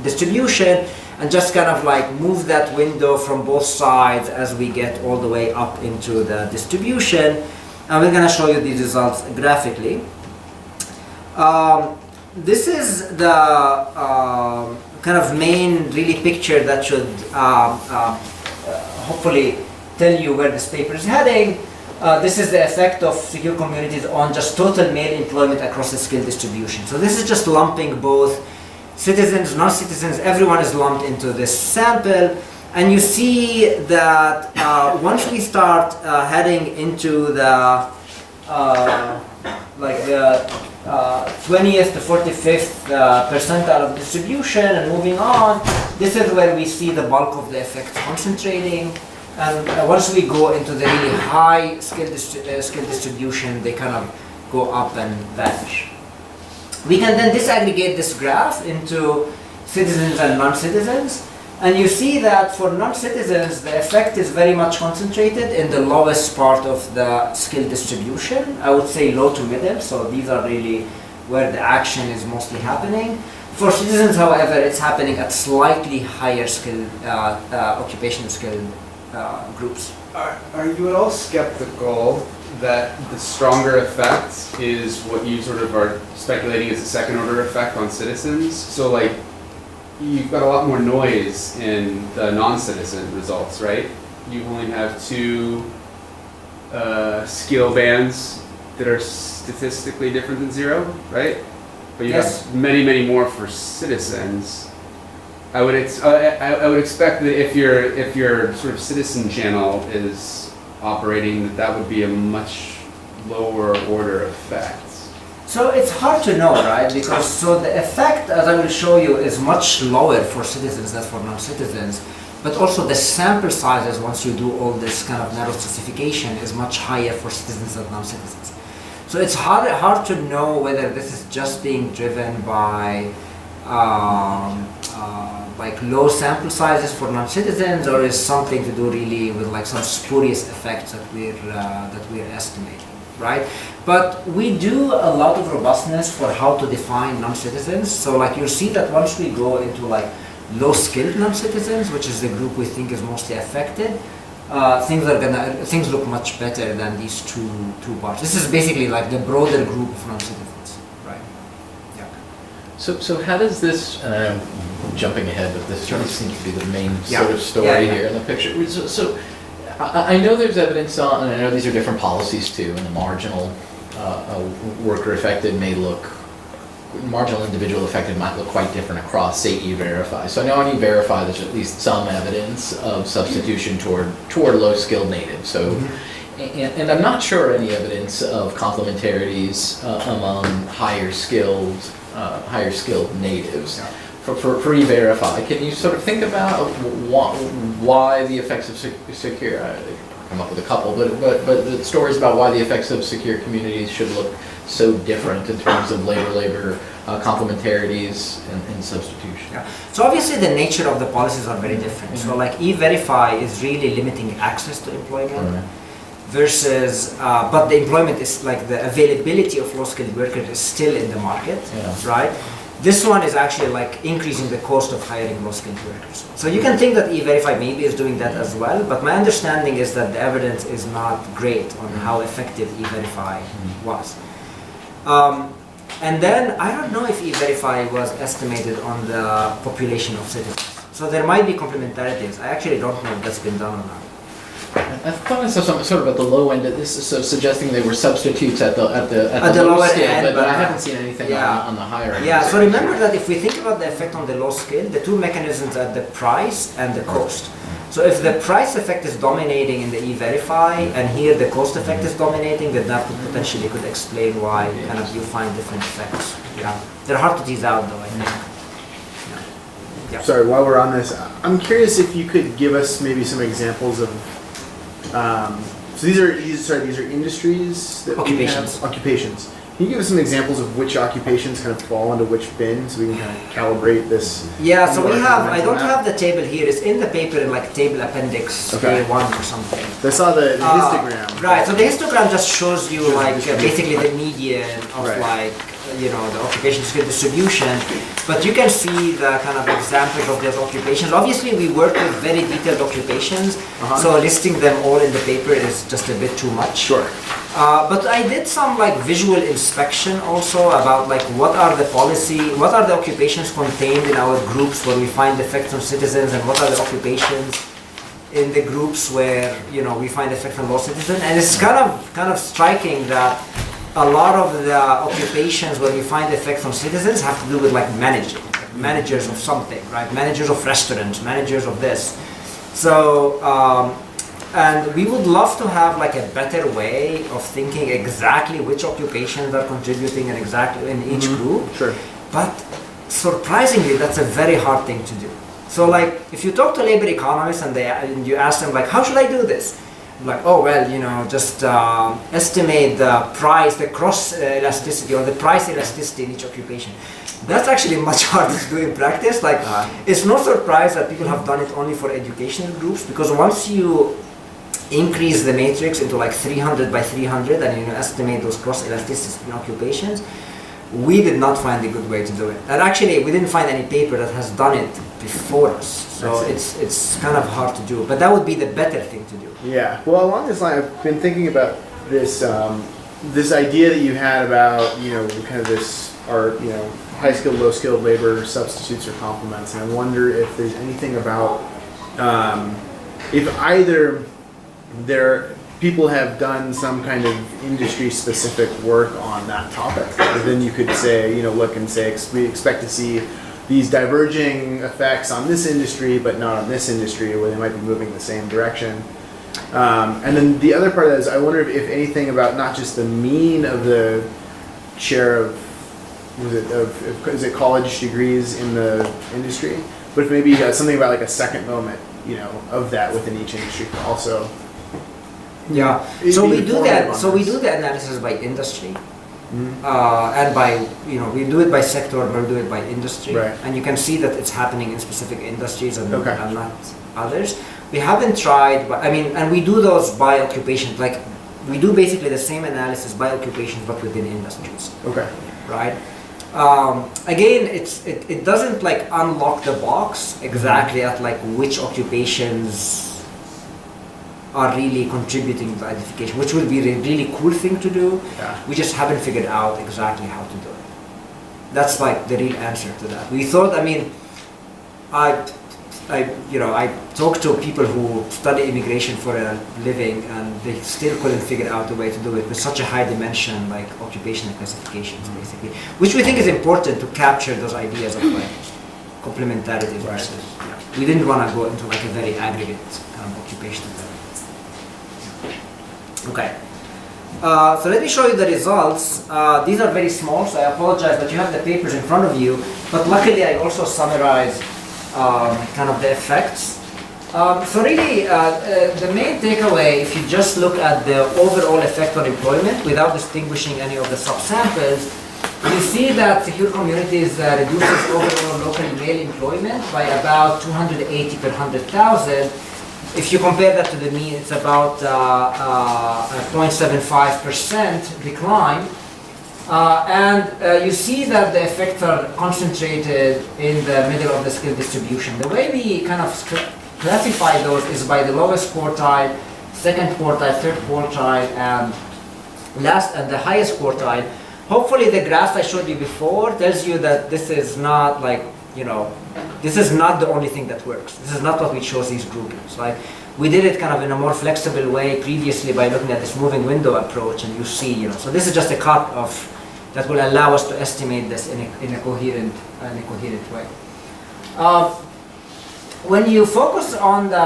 S2: distribution and just kind of like move that window from both sides as we get all the way up into the distribution. And we're going to show you these results graphically. This is the kind of main really picture that should hopefully tell you where this paper is heading. This is the effect of secure communities on just total male employment across the skill distribution. So this is just lumping both citizens, non-citizens, everyone is lumped into this sample. And you see that once we start heading into the 20th to 45th percentile of distribution and moving on, this is where we see the bulk of the effect concentrating. And once we go into the really high skill distribution, they kind of go up and vanish. We can then disaggregate this graph into citizens and non-citizens. And you see that for non-citizens, the effect is very much concentrated in the lowest part of the skill distribution. I would say low to middle, so these are really where the action is mostly happening. For citizens, however, it's happening at slightly higher skill, occupational skill groups.
S4: Are you at all skeptical that the stronger effect is what you sort of are speculating is a second order effect on citizens? So like, you've got a lot more noise in the non-citizen results, right? You only have 2 skill bands that are statistically different than 0, right? But you
S2: Yes.
S4: have many, many more for citizens. I would expect that if your sort of citizen channel is operating, that would be a much lower order effect.
S2: So it's hard to know, right? Because so the effect, as I will show you, is much lower for citizens than for non-citizens. But also the sample sizes, once you do all this kind of narrow stratification, is much higher for citizens than non-citizens. So it's hard to know whether this is just being driven by like low sample sizes for non-citizens, or is something to do really with like some spurious effects that we're estimating, right? But we do a lot of robustness for how to define non-citizens. So like you'll see that once we go into like low-skilled non-citizens, which is the group we think is mostly affected, things look much better than these two parts. This is basically like the broader group of non-citizens, right? Yeah.
S1: So how does this, and I'm jumping ahead, but this seems to be the main sort of story
S2: Yeah, yeah.
S1: here in the picture. So I know there's evidence on, and I know these are different policies too, and the marginal worker affected marginal individual affected might look quite different across, say, E-Verify. So I know on E-Verify there's at least some evidence of substitution toward low-skilled natives. So, and I'm not sure any evidence of complementarities among higher skilled natives. For E-Verify, can you sort of think about why the effects of secure? I come up with a couple, but the stories about why the effects of secure communities should look so different in terms of labor complementarities and substitution.
S2: Yeah. So obviously the nature of the policies are very different. So like E-Verify is really limiting access to employment. Versus, but the employment is like the availability of low-skilled workers is still in the market, right? This one is actually like increasing the cost of hiring low-skilled workers. So you can think that E-Verify maybe is doing that as well, but my understanding is that the evidence is not great on how effective E-Verify was. And then I don't know if E-Verify was estimated on the population of citizens. So there might be complementarities. I actually don't know if that's been done or not.
S1: I thought I saw something sort of at the low end of this, so suggesting they were substitutes at the lower
S2: lower
S1: scale,
S2: end,
S1: but I
S2: but,
S1: haven't seen anything on the higher end.
S2: Yeah, so remember that if we think about the effect on the low scale, the two mechanisms are the price and the cost. So if the price effect is dominating in the E-Verify, and here the cost effect is dominating, then that potentially could explain why kind of you find different effects. Yeah, they're hard to tease out though, I think. Yeah.
S3: Sorry, while we're on this, I'm curious if you could give us maybe some examples of. So these are industries that occupations. Can you give us some examples of which occupations kind of fall into which bin, so we can kind of calibrate this?
S2: Yeah, so we have. I don't have the table here. It's in the paper in like table appendix A1 or something.
S3: I saw the histogram.
S2: Right. So the histogram just shows you like basically the median of like the occupation skill distribution, but you can see the kind of examples of those occupations. Obviously, we work with very detailed occupations, so listing them all in the paper is just a bit too much.
S3: Sure.
S2: But I did some like visual inspection also about like what are the occupations contained in our groups where we find effects on citizens, and what are the occupations in the groups where we find effects on low citizens. And it's kind of striking that a lot of the occupations where we find effects on citizens have to do with like managers of something, right? Managers of restaurants, managers of this. So, and we would love to have like a better way of thinking exactly which occupations are contributing and exactly in each group.
S3: Sure.
S2: But surprisingly, that's a very hard thing to do. So like, if you talk to labor economists and you ask them like, how should I do this? Like, oh well, just estimate the price, the cross elasticity or the price elasticity in each occupation. That's actually much harder to do in practice. Like, it's no surprise that people have done it only for educational groups, because once you increase the matrix into like 300 by 300 and estimate those cross elasticities in occupations, we did not find a good way to do it. And actually, we didn't find any paper that has done it before us. So it's kind of hard to do, but that would be the better thing to do.
S3: Yeah. Well, along this line, I've been thinking about this this idea that you had about kind of this high skilled, low skilled labor substitutes or complements, and I wonder if there's anything about if either people have done some kind of industry specific work on that topic, then you could say look and say we expect to see these diverging effects on this industry, but not on this industry, where they might be moving in the same direction. And then the other part of that is I wonder if anything about not just the mean of the share of is it college degrees in the industry, but if maybe something about like a second moment of that within each industry also.
S2: Yeah. So we do that. So we do the analysis by industry. And by we do it by sector, or we do it by industry, and you can see that it's happening in specific industries and not others. We haven't tried, but and we do those by occupation. Like we do basically the same analysis by occupation, but within industries.
S3: Okay.
S2: Right. Again, it doesn't like unlock the box exactly at like which occupations are really contributing to identification, which would be a really cool thing to do.
S3: Yeah.
S2: We just haven't figured out exactly how to do it. That's like the real answer to that. We thought, I mean, I talked to people who study immigration for a living, and they still couldn't figure out a way to do it with such a high dimension, like occupational classifications, basically, which we think is important to capture those ideas of like complementarity versus. Yeah. We didn't want to go into like a very aggregate kind of occupational level. Okay. So let me show you the results. These are very small, so I apologize, but you have the papers in front of you. But luckily, I also summarized kind of the effects. So really, the main takeaway, if you just look at the overall effect on employment without distinguishing any of the subsamples, you see that secure communities reduces overall local male employment by about 280 per 100,000. If you compare that to the mean, it's about a 0.75% decline. And you see that the effects are concentrated in the middle of the skill distribution. The way we kind of classify those is by the lowest quartile, second quartile, third quartile, and the highest quartile. Hopefully the graph I showed you before tells you that this is not like, this is not the only thing that works. This is not what we chose these groupings. Like, we did it kind of in a more flexible way previously by looking at this moving window approach, and you see, so this is just a cut of that will allow us to estimate this in a coherent way. When you focus on the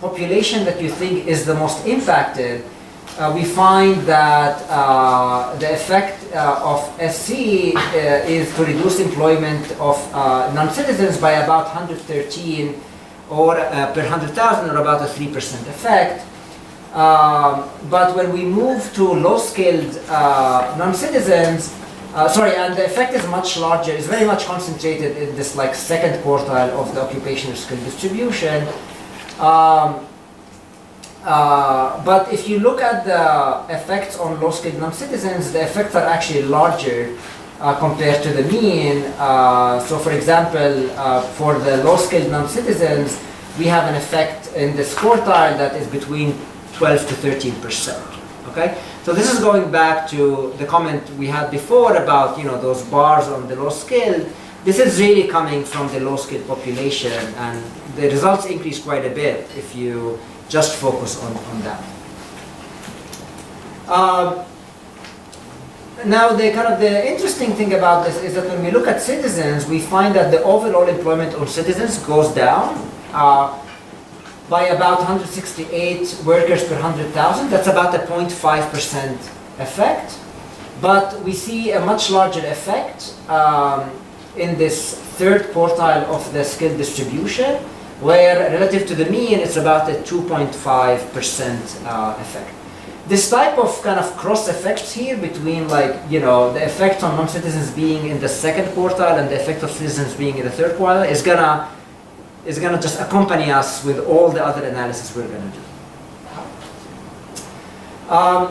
S2: population that you think is the most impacted, we find that the effect of SC is to reduce employment of non-citizens by about 113 or per 100,000, or about a 3% effect. But when we move to low-skilled non-citizens, and the effect is much larger, it's very much concentrated in this like second quartile of the occupational skill distribution. But if you look at the effects on low-skilled non-citizens, the effects are actually larger compared to the mean. So for example, for the low-skilled non-citizens, we have an effect in this quartile that is between 12 to 13%. Okay? So this is going back to the comment we had before about those bars on the low-skilled. This is really coming from the low-skilled population, and the results increase quite a bit if you just focus on that. Now, the interesting thing about this is that when we look at citizens, we find that the overall employment of citizens goes down by about 168 workers per 100,000. That's about a 0.5% effect. But we see a much larger effect in this third quartile of the skill distribution, where relative to the mean, it's about a 2.5% effect. This type of kind of cross effects here between the effect on non-citizens being in the second quartile and the effect of citizens being in the third quartile is gonna just accompany us with all the other analysis we're gonna do.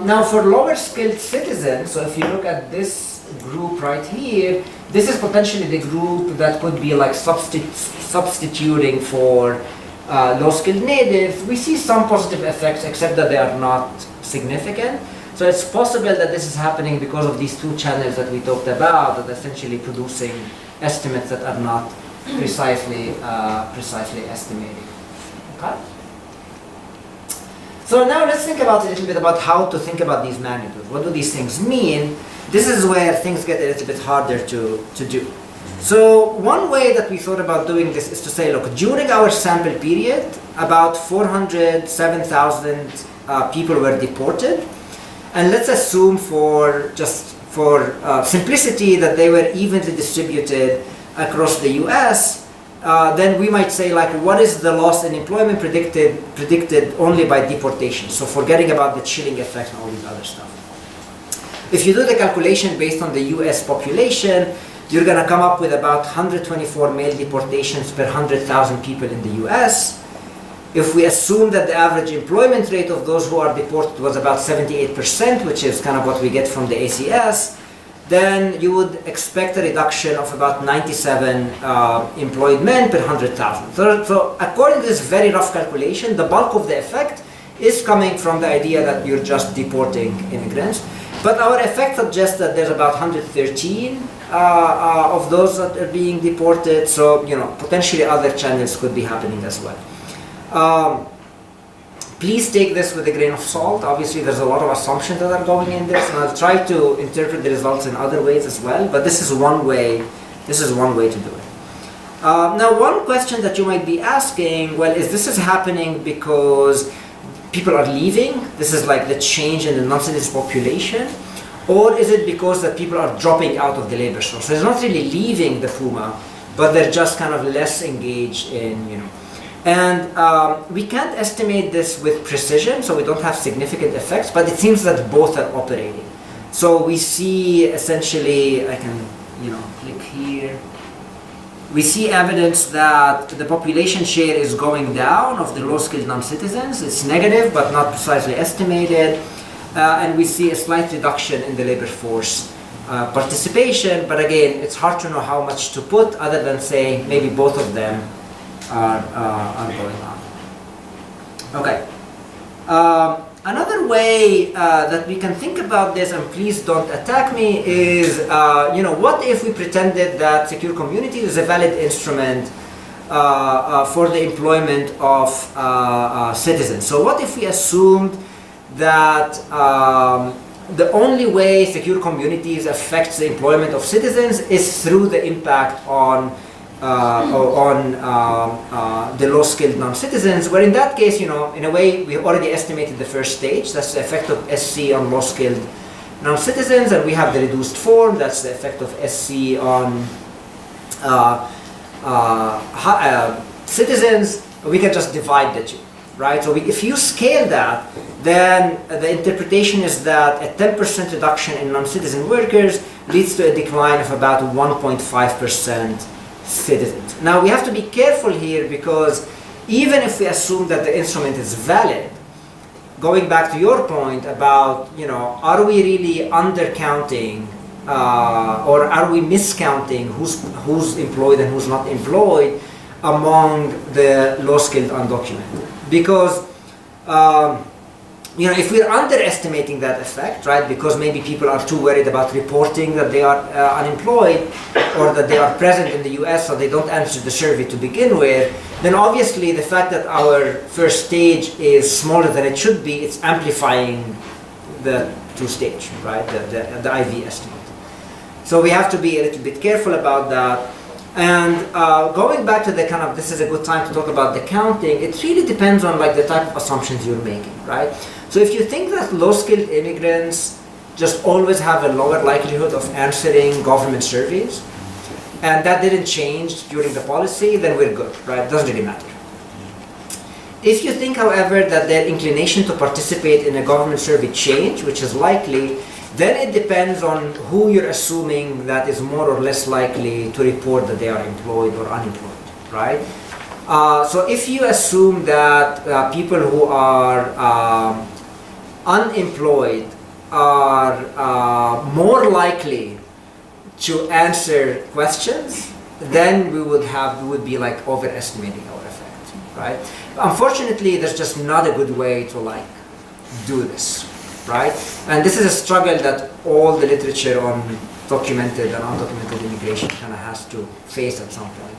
S2: Now for lower skilled citizens, so if you look at this group right here, this is potentially the group that could be like substituting for low-skilled natives. We see some positive effects, except that they are not significant. So it's possible that this is happening because of these two channels that we talked about, that are essentially producing estimates that are not precisely estimating. Okay? So now let's think about a little bit about how to think about these magnitudes. What do these things mean? This is where things get a little bit harder to do. So one way that we thought about doing this is to say, look, during our sample period, about 407,000 people were deported. And let's assume for simplicity that they were evenly distributed across the US. Then we might say, like, what is the loss in employment predicted only by deportation? So forgetting about the chilling effect and all these other stuff. If you do the calculation based on the US population, you're going to come up with about 124 male deportations per 100,000 people in the US. If we assume that the average employment rate of those who are deported was about 78%, which is kind of what we get from the ACS, then you would expect a reduction of about 97 employed men per 100,000. So according to this very rough calculation, the bulk of the effect is coming from the idea that you're just deporting immigrants. But our effect suggests that there's about 113 of those that are being deported. So, potentially other channels could be happening as well. Please take this with a grain of salt. Obviously, there's a lot of assumptions that are going in this, and I'll try to interpret the results in other ways as well. But this is one way. This is one way to do it. Now, one question that you might be asking, well, is this happening because people are leaving? This is like the change in the non-citizen population, or is it because that people are dropping out of the labor force? So they're not really leaving the FUMA, but they're just kind of less engaged in, And we can't estimate this with precision, so we don't have significant effects, but it seems that both are operating. So we see essentially, I can, click here. We see evidence that the population share is going down of the low-skilled non-citizens. It's negative, but not precisely estimated. And we see a slight reduction in the labor force participation, but again, it's hard to know how much to put other than say maybe both of them are going on. Okay. Another way that we can think about this, and please don't attack me, is what if we pretended that secure community is a valid instrument for the employment of citizens? So what if we assumed that the only way secure communities affects the employment of citizens is through the impact on the low-skilled non-citizens, where in that case, in a way, we already estimated the first stage. That's the effect of SC on low-skilled non-citizens, and we have the reduced form. That's the effect of SC on citizens. We can just divide the two, right? So if you scale that, then the interpretation is that a 10% reduction in non-citizen workers leads to a decline of about 1.5% citizens. Now we have to be careful here, because even if we assume that the instrument is valid, going back to your point about, are we really undercounting or are we miscounting who's employed and who's not employed among the low-skilled undocumented? Because if we're underestimating that effect, right, because maybe people are too worried about reporting that they are unemployed or that they are present in the US, so they don't answer the survey to begin with, then obviously the fact that our first stage is smaller than it should be, it's amplifying the two-stage, right, the IV estimate. So we have to be a little bit careful about that. And going back to the this is a good time to talk about the counting, it really depends on the type of assumptions you're making, right? So if you think that low-skilled immigrants just always have a lower likelihood of answering government surveys, and that didn't change during the policy, then we're good, right? It doesn't really matter. If you think, however, that their inclination to participate in a government survey changed, which is likely, then it depends on who you're assuming that is more or less likely to report that they are employed or unemployed, right? So if you assume that people who are unemployed are more likely to answer questions, then we would be overestimating our effect, right? Unfortunately, there's just not a good way to do this, right? And this is a struggle that all the literature on documented and undocumented immigration has to face at some point.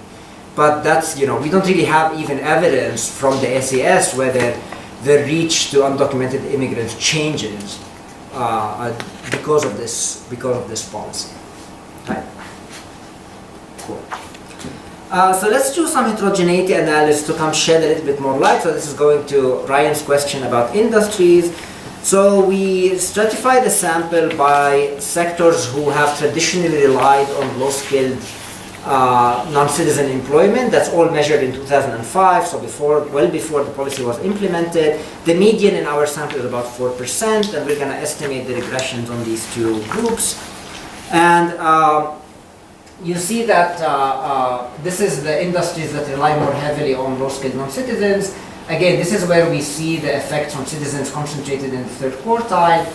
S2: But that's, we don't really have even evidence from the SAS whether the reach to undocumented immigrants changes because of this policy. Right? Cool. So let's do some heterogeneity analysis to shed a little bit more light. So this is going to Ryan's question about industries. So we stratify the sample by sectors who have traditionally relied on low-skilled non-citizen employment. That's all measured in 2005, so well before the policy was implemented. The median in our sample is about 4%, and we're going to estimate the regressions on these two groups. And you see that this is the industries that rely more heavily on low-skilled non-citizens. Again, this is where we see the effects on citizens concentrated in the third quartile.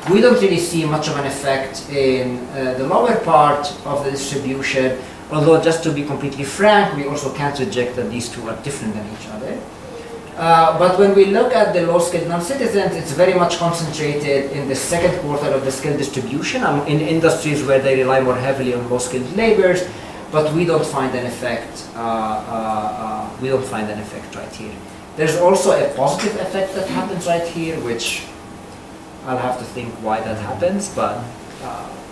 S2: We don't really see much of an effect in the lower part of the distribution, although just to be completely frank, we also can't reject that these two are different than each other. But when we look at the low-skilled non-citizens, it's very much concentrated in the second quartile of the skill distribution in industries where they rely more heavily on low-skilled laborers, but we don't find an effect. Right here. There's also a positive effect that happens right here, which I'll have to think why that happens, but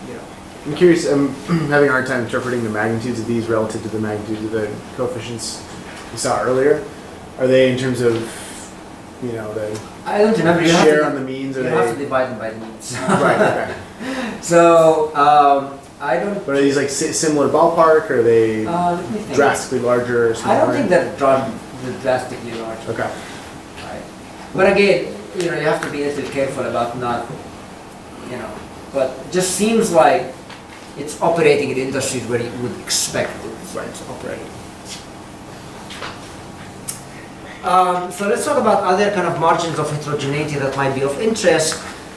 S2: you know.
S3: I'm curious, I'm having a hard time interpreting the magnitudes of these relative to the magnitudes of the coefficients we saw earlier. Are they in terms of, you know, the
S2: I don't remember. You
S3: share
S2: have
S3: on the means?
S2: to,
S3: Or
S2: you
S3: they,
S2: have to divide them by the means.
S3: right, okay.
S2: So I don't.
S3: But are these like similar ballpark? Or are they
S2: Let me think.
S3: drastically larger or smaller?
S2: I don't think that drastically large.
S3: Okay.
S2: Right. But again, you know, you have to be a little careful about not, you know, but it just seems like it's operating in industries where you would expect it, right, to operate. So let's talk about other kind of margins of heterogeneity that might be of interest.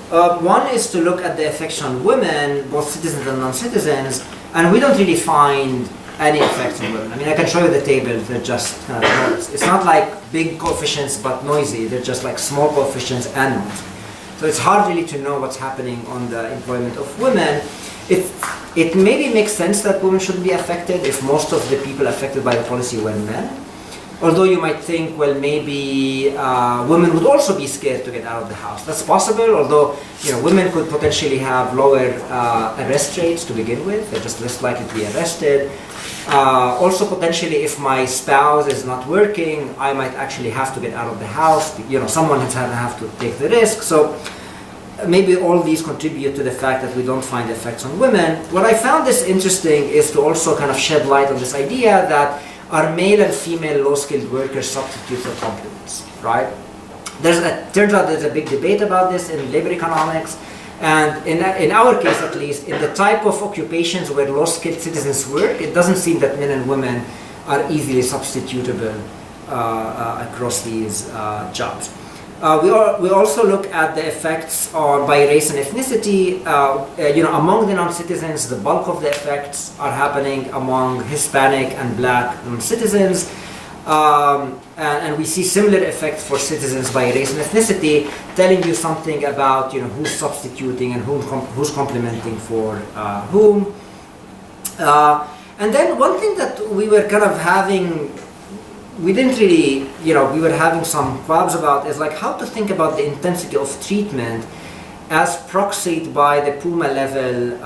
S2: One is to look at the effects on women, both citizens and non-citizens, and we don't really find any effects on women. I mean, I can show you the table, they're just kind of noise. It's not like big coefficients but noisy, they're just like small coefficients and noisy. So it's hard really to know what's happening on the employment of women. It maybe makes sense that women shouldn't be affected if most of the people affected by the policy were men. Although you might think, well, maybe women would also be scared to get out of the house. That's possible, although you know, women could potentially have lower arrest rates to begin with. They're just less likely to be arrested. Also, potentially, if my spouse is not working, I might actually have to get out of the house. You know, someone has have to take the risk. So maybe all these contribute to the fact that we don't find effects on women. What I found this interesting is to also kind of shed light on this idea that are male and female low-skilled workers substitute for complements, right? Turns out there's a big debate about this in labor economics, and in our case at least, in the type of occupations where low-skilled citizens work, it doesn't seem that men and women are easily substitutable across these jobs. We also look at the effects by race and ethnicity. You know, among the non-citizens, the bulk of the effects are happening among Hispanic and Black non-citizens, and we see similar effects for citizens by race and ethnicity, telling you something about who's substituting and who's complementing for whom. And then one thing that we were kind of having. We didn't really, we were having some qualms about is like how to think about the intensity of treatment as proxied by the PUMA level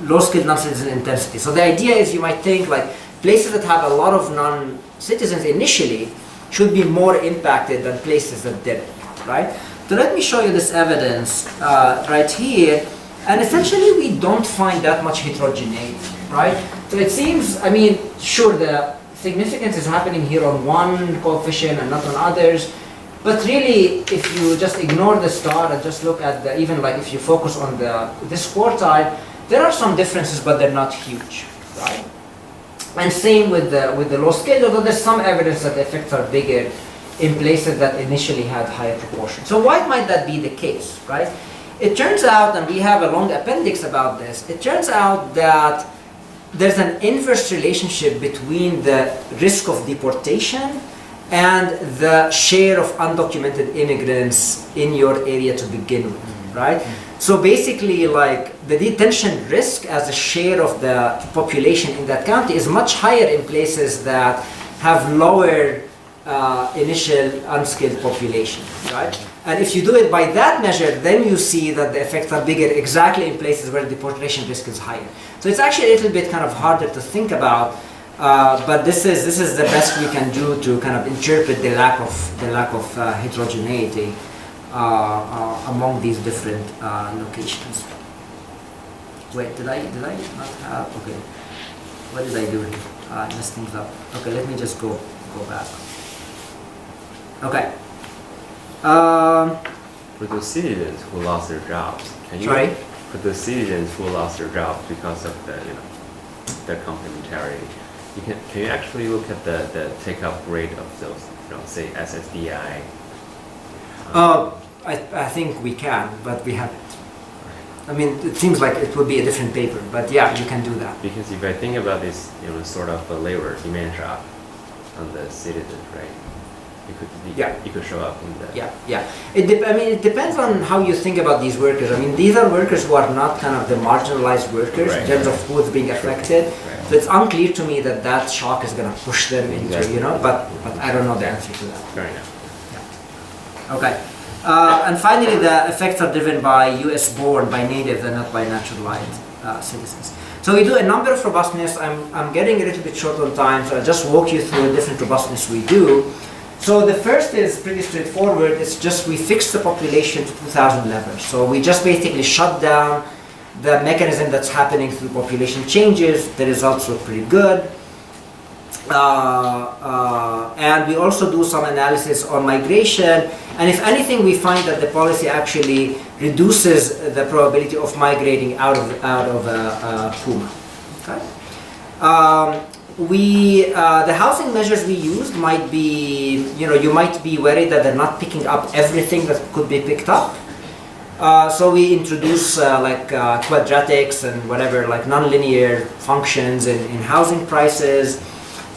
S2: low-skilled non-citizen intensity. So the idea is you might think like places that have a lot of non-citizens initially should be more impacted than places that didn't, right? So let me show you this evidence right here. And essentially we don't find that much heterogeneity, right? So it seems, I mean, sure, the significance is happening here on one coefficient and not on others, but really, if you just ignore the star and just look at even like if you focus on this quartile, there are some differences, but they're not huge, right? And same with the low scale, although there's some evidence that the effects are bigger in places that initially had higher proportion. So why might that be the case, right? It turns out, and we have a long appendix about this, it turns out that there's an inverse relationship between the risk of deportation and the share of undocumented immigrants in your area to begin with, right? So basically, like, the detention risk as a share of the population in that county is much higher in places that have lower initial unskilled population, right? And if you do it by that measure, then you see that the effects are bigger exactly in places where the deportation risk is higher. So it's actually a little bit kind of harder to think about, but this is the best we can do to kind of interpret the lack of heterogeneity among these different locations. Wait, did I not have? Okay, what did I do here? I messed things up. Okay, let me just go back. Okay.
S6: For those citizens who lost their jobs, can you?
S2: Sorry?
S6: For the citizens who lost their jobs because of the complementarity, can you actually look at the take-up rate of those, say SSDI?
S2: I think we can, but we haven't. I mean, it seems like it would be a different paper, but yeah, you can do that.
S6: Because if I think about this, sort of a labor demand shock, on the citizens, right?
S2: Yeah.
S6: It could show up in the.
S2: Yeah. I mean, it depends on how you think about these workers. I mean, these are workers who are not kind of the marginalized workers in terms of who's being affected.
S6: Right.
S2: So it's unclear to me that that shock is going to push them into,
S6: Exactly.
S2: you know, but I don't know the answer to that.
S6: Fair enough.
S2: Okay. And finally, the effects are driven by US born, by natives, and not by naturalized citizens. So we do a number of robustness. I'm getting a little bit short on time, so I'll just walk you through the different robustness we do. So the first is pretty straightforward. It's just we fix the population to 2000 levels. So we just basically shut down the mechanism that's happening through population changes. The results look pretty good. And we also do some analysis on migration. And if anything, we find that the policy actually reduces the probability of migrating out of Puma. Okay. The housing measures we used might be, you might be worried that they're not picking up everything that could be picked up. So we introduce quadratics and whatever, like nonlinear functions in housing prices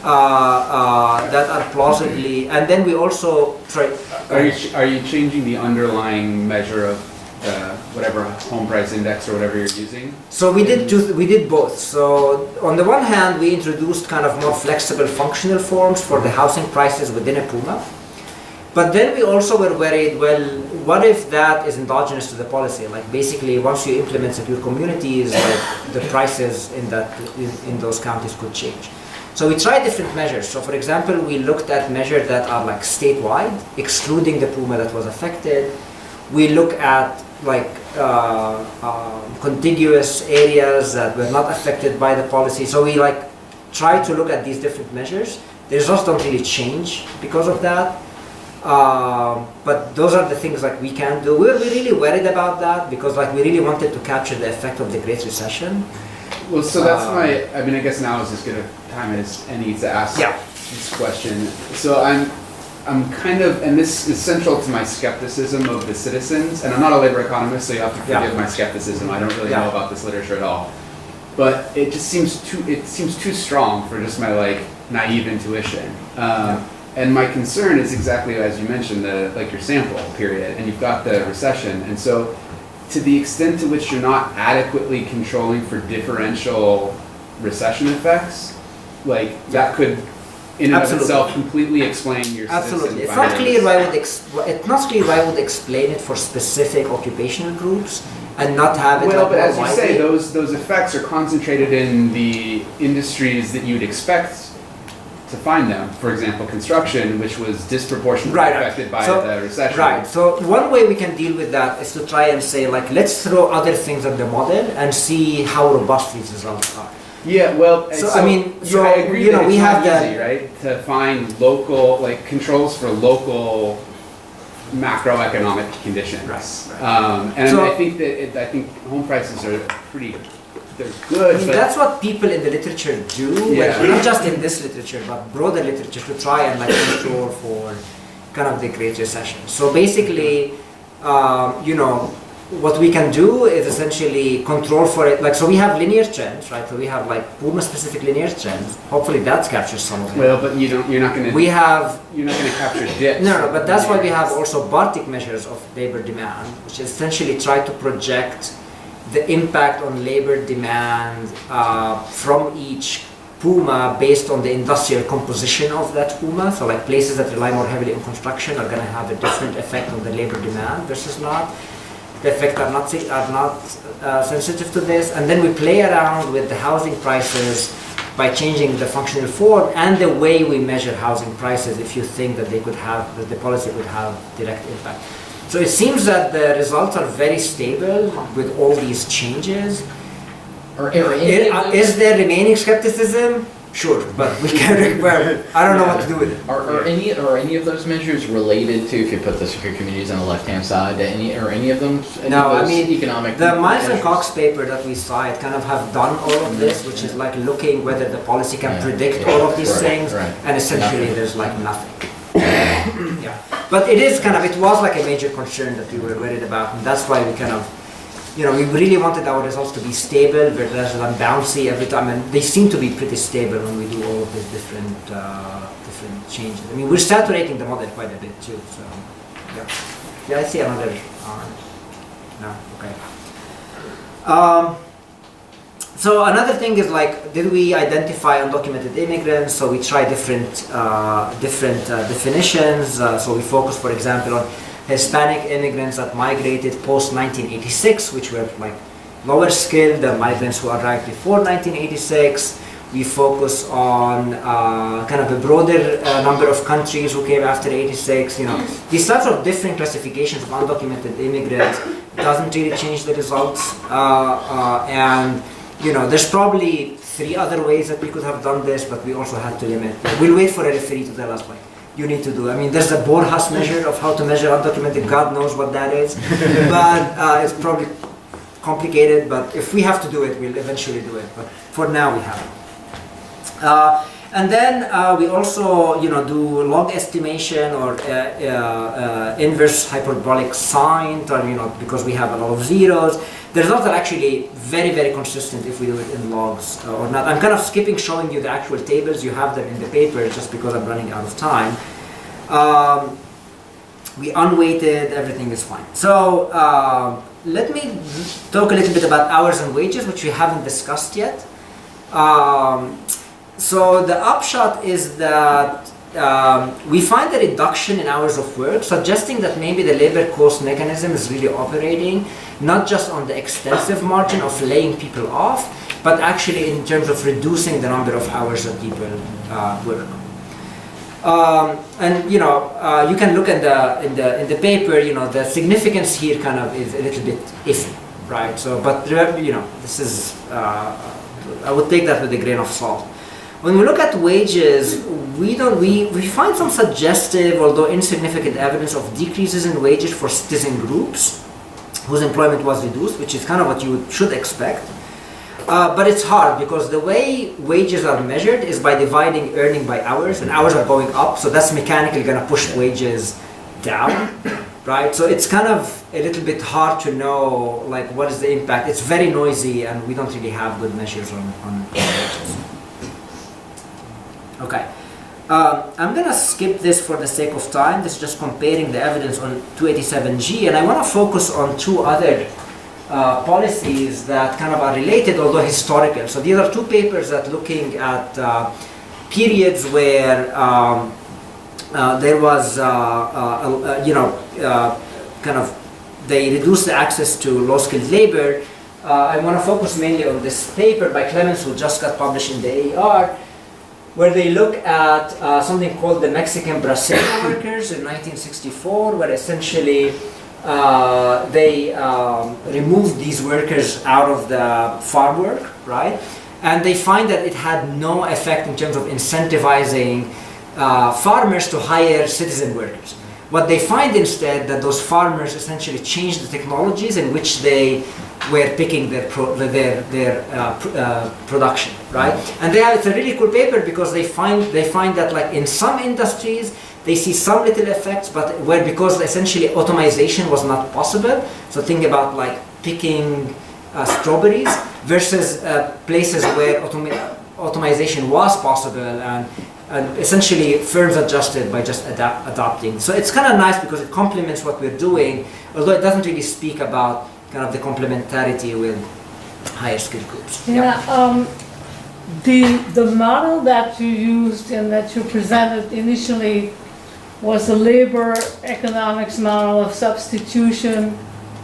S2: that are plausibly, and then we also try.
S4: Are you changing the underlying measure of whatever home price index or whatever you're using?
S2: So we did both. So on the one hand, we introduced kind of more flexible functional forms for the housing prices within a Puma. But then we also were worried, well, what if that is endogenous to the policy? Like basically, once you implement secure communities, like the prices in those counties could change. So we tried different measures. So for example, we looked at measures that are like statewide, excluding the Puma that was affected. We look at like contiguous areas that were not affected by the policy. So we like try to look at these different measures. The results don't really change because of that. But those are the things like we can do. We're really worried about that because like we really wanted to capture the effect of the Great Recession.
S4: Well, so that's I guess now is as good a time as any to ask this question. So I'm kind of, and this is central to my skepticism of the citizens, and I'm not a labor economist, so you have to forgive my skepticism. I don't really know about this literature at all. But it just seems too strong for just my like naive intuition. And my concern is exactly as you mentioned, your sample period, and you've got the recession, and so to the extent to which you're not adequately controlling for differential recession effects, like that could in and of itself completely explain your
S2: Absolutely.
S4: citizen
S2: It's not clear
S4: finance.
S2: why I would explain it for specific occupational groups and not have it.
S4: Well,
S2: like
S4: but as
S2: more
S4: you say,
S2: widely.
S4: those effects are concentrated in the industries that you'd expect to find them. For example, construction, which was disproportionately affected by the recession.
S2: Right. So one way we can deal with that is to try and say, like, let's throw other things at the model and see how robust these results are.
S4: Yeah, well,
S2: I agree.
S4: that
S2: We
S4: it's
S2: have
S4: not easy, right, to find local, like, controls for local macroeconomic conditions.
S2: Right.
S4: And I think home prices are they're good.
S2: I mean,
S4: but
S2: that's what people in the literature do, not just in this literature, but broader literature, to try and like control for kind of the Great Recession. So basically, what we can do is essentially control for it. Like, so we have linear trends, right? So we have like Puma-specific linear trends. Hopefully that captures some of it.
S4: Well, but you're not going to capture dips.
S2: No, but that's why we have also Bartik measures of labor demand, which essentially try to project the impact on labor demand from each Puma based on the industrial composition of that Puma. So like places that rely more heavily on construction are going to have a different effect on the labor demand versus not. The effects are not sensitive to this. And then we play around with the housing prices by changing the functional form and the way we measure housing prices if you think that that the policy would have direct impact. So it seems that the results are very stable with all these changes. Is there remaining skepticism? Sure, but we can't. I don't know what to do with it.
S1: Are any of those measures related to, if you put the secure communities on the left-hand side, are any of them? Economic.
S2: The Miles and Cox paper that we cite kind of have done all of this, which is like looking whether the policy can predict all of these things, and essentially there's like nothing. But it was like a major concern that we were worried about, and that's why we kind of we really wanted our results to be stable rather than bouncy every time, and they seem to be pretty stable when we do all of these different changes. I mean, we're saturating the model quite a bit too. So, yeah, I see another. No, okay. So another thing is like, did we identify undocumented immigrants? So we try different definitions. So we focus, for example, on Hispanic immigrants that migrated post 1986, which were like lower skilled than migrants who arrived before 1986. We focus on kind of a broader number of countries who came after 86. These types of different classifications of undocumented immigrants doesn't really change the results. And there's probably 3 other ways that we could have done this, but we also had to limit. We'll wait for a referee to tell us what you need to do. I mean, there's a Borjas measure of how to measure undocumented. God knows what that is. But it's probably complicated, but if we have to do it, we'll eventually do it. But for now, we haven't. And then we also, do log estimation or inverse hyperbolic sign, or, because we have a lot of zeros. The results are actually very, very consistent if we do it in logs or not. I'm kind of skipping showing you the actual tables. You have them in the paper just because I'm running out of time. We unweighted, everything is fine. So let me talk a little bit about hours and wages, which we haven't discussed yet. So the upshot is that we find a reduction in hours of work, suggesting that maybe the labor cost mechanism is really operating not just on the extensive margin of laying people off, but actually in terms of reducing the number of hours that people work. And you can look in the paper. The significance here kind of is a little bit iffy, right? So, but this is I would take that with a grain of salt. When we look at wages, we find some suggestive, although insignificant, evidence of decreases in wages for citizen groups whose employment was reduced, which is kind of what you should expect. But it's hard because the way wages are measured is by dividing earning by hours, and hours are going up, so that's mechanically going to push wages down, right? So it's kind of a little bit hard to know like what is the impact. It's very noisy, and we don't really have good measures on wages. Okay, I'm going to skip this for the sake of time. This is just comparing the evidence on 287G, and I want to focus on 2 other policies that kind of are related, although historical. So these are 2 papers that looking at periods where there was, kind of, they reduced the access to low-skilled labor. I want to focus mainly on this paper by Clemens, who just got published in the AER, where they look at something called the Mexican Bracero workers in 1964, where essentially they removed these workers out of the farm work, right? And they find that it had no effect in terms of incentivizing farmers to hire citizen workers. What they find instead, that those farmers essentially changed the technologies in which they were picking their production, right? And it's a really cool paper because they find that like in some industries they see some little effects, but because essentially automation was not possible. So think about like picking strawberries versus places where automation was possible, and essentially firms adjusted by just adopting. So it's kind of nice because it complements what we're doing, although it doesn't really speak about kind of the complementarity with higher skilled groups.
S8: Yeah, the model that you used and that you presented initially was a labor economics model of substitution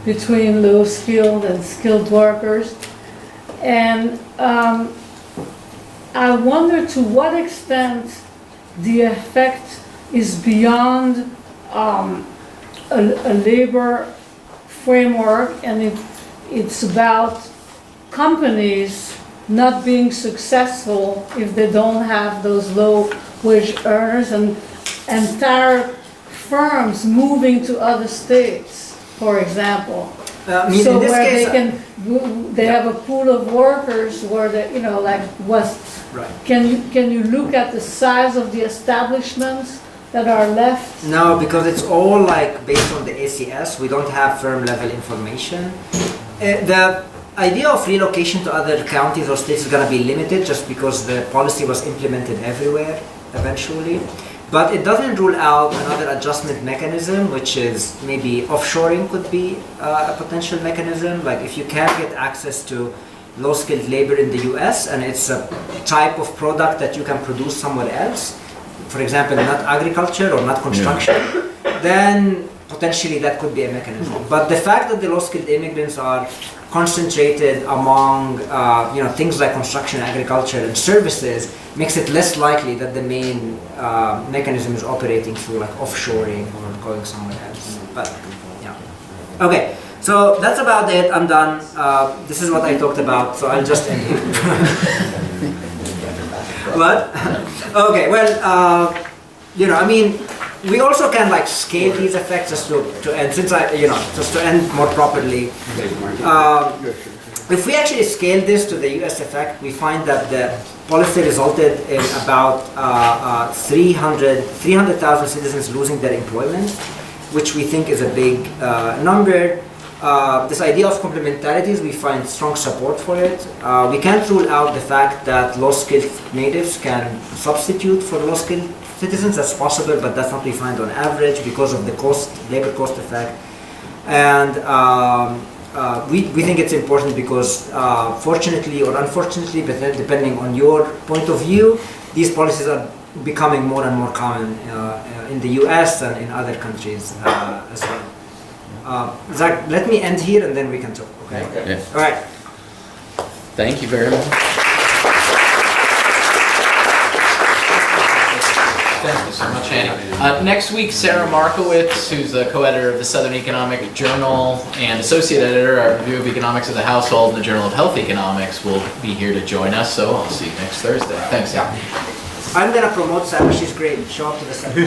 S8: between low skilled and skilled workers. And I wonder to what extent the effect is beyond a labor framework, and it's about companies not being successful if they don't have those low wage earners, and entire firms moving to other states, for example. So where they have a pool of workers where they, like West.
S2: Right.
S8: Can you look at the size of the establishments that are left?
S2: No, because it's all like based on the ACS. We don't have firm level information. The idea of relocation to other counties or states is going to be limited just because the policy was implemented everywhere eventually. But it doesn't rule out another adjustment mechanism, which is maybe offshoring could be a potential mechanism. Like if you can't get access to low-skilled labor in the US and it's a type of product that you can produce somewhere else, for example, not agriculture or not construction, then potentially that could be a mechanism. But the fact that the low-skilled immigrants are concentrated among things like construction, agriculture, and services makes it less likely that the main mechanism is operating through like offshoring or going somewhere else. But yeah, okay. So that's about it. I'm done. This is what I talked about. So I'll just end here. What? Okay. Well, I mean, we also can like scale these effects just to end. Since just to end more properly. If we actually scale this to the US effect, we find that the policy resulted in about 300,000 citizens losing their employment, which we think is a big number. This idea of complementarities, we find strong support for it. We can't rule out the fact that low-skilled natives can substitute for low-skilled citizens. That's possible, but that's not what we find on average because of the labor cost effect. And we think it's important because fortunately or unfortunately, but depending on your point of view, these policies are becoming more and more common in the US and in other countries as well. Zach, let me end here and then we can talk, okay?
S1: Yeah.
S2: All right.
S1: Thank you very much. Thank you so much, Hani. Next week, Sarah Markowitz, who's the co-editor of the Southern Economic Journal and associate editor at Review of Economics of the Household and the Journal of Health Economics, will be here to join us. So I'll see you next Thursday. Thanks, yeah.
S2: I'm gonna promote Sarah. She's great. Show up to the center.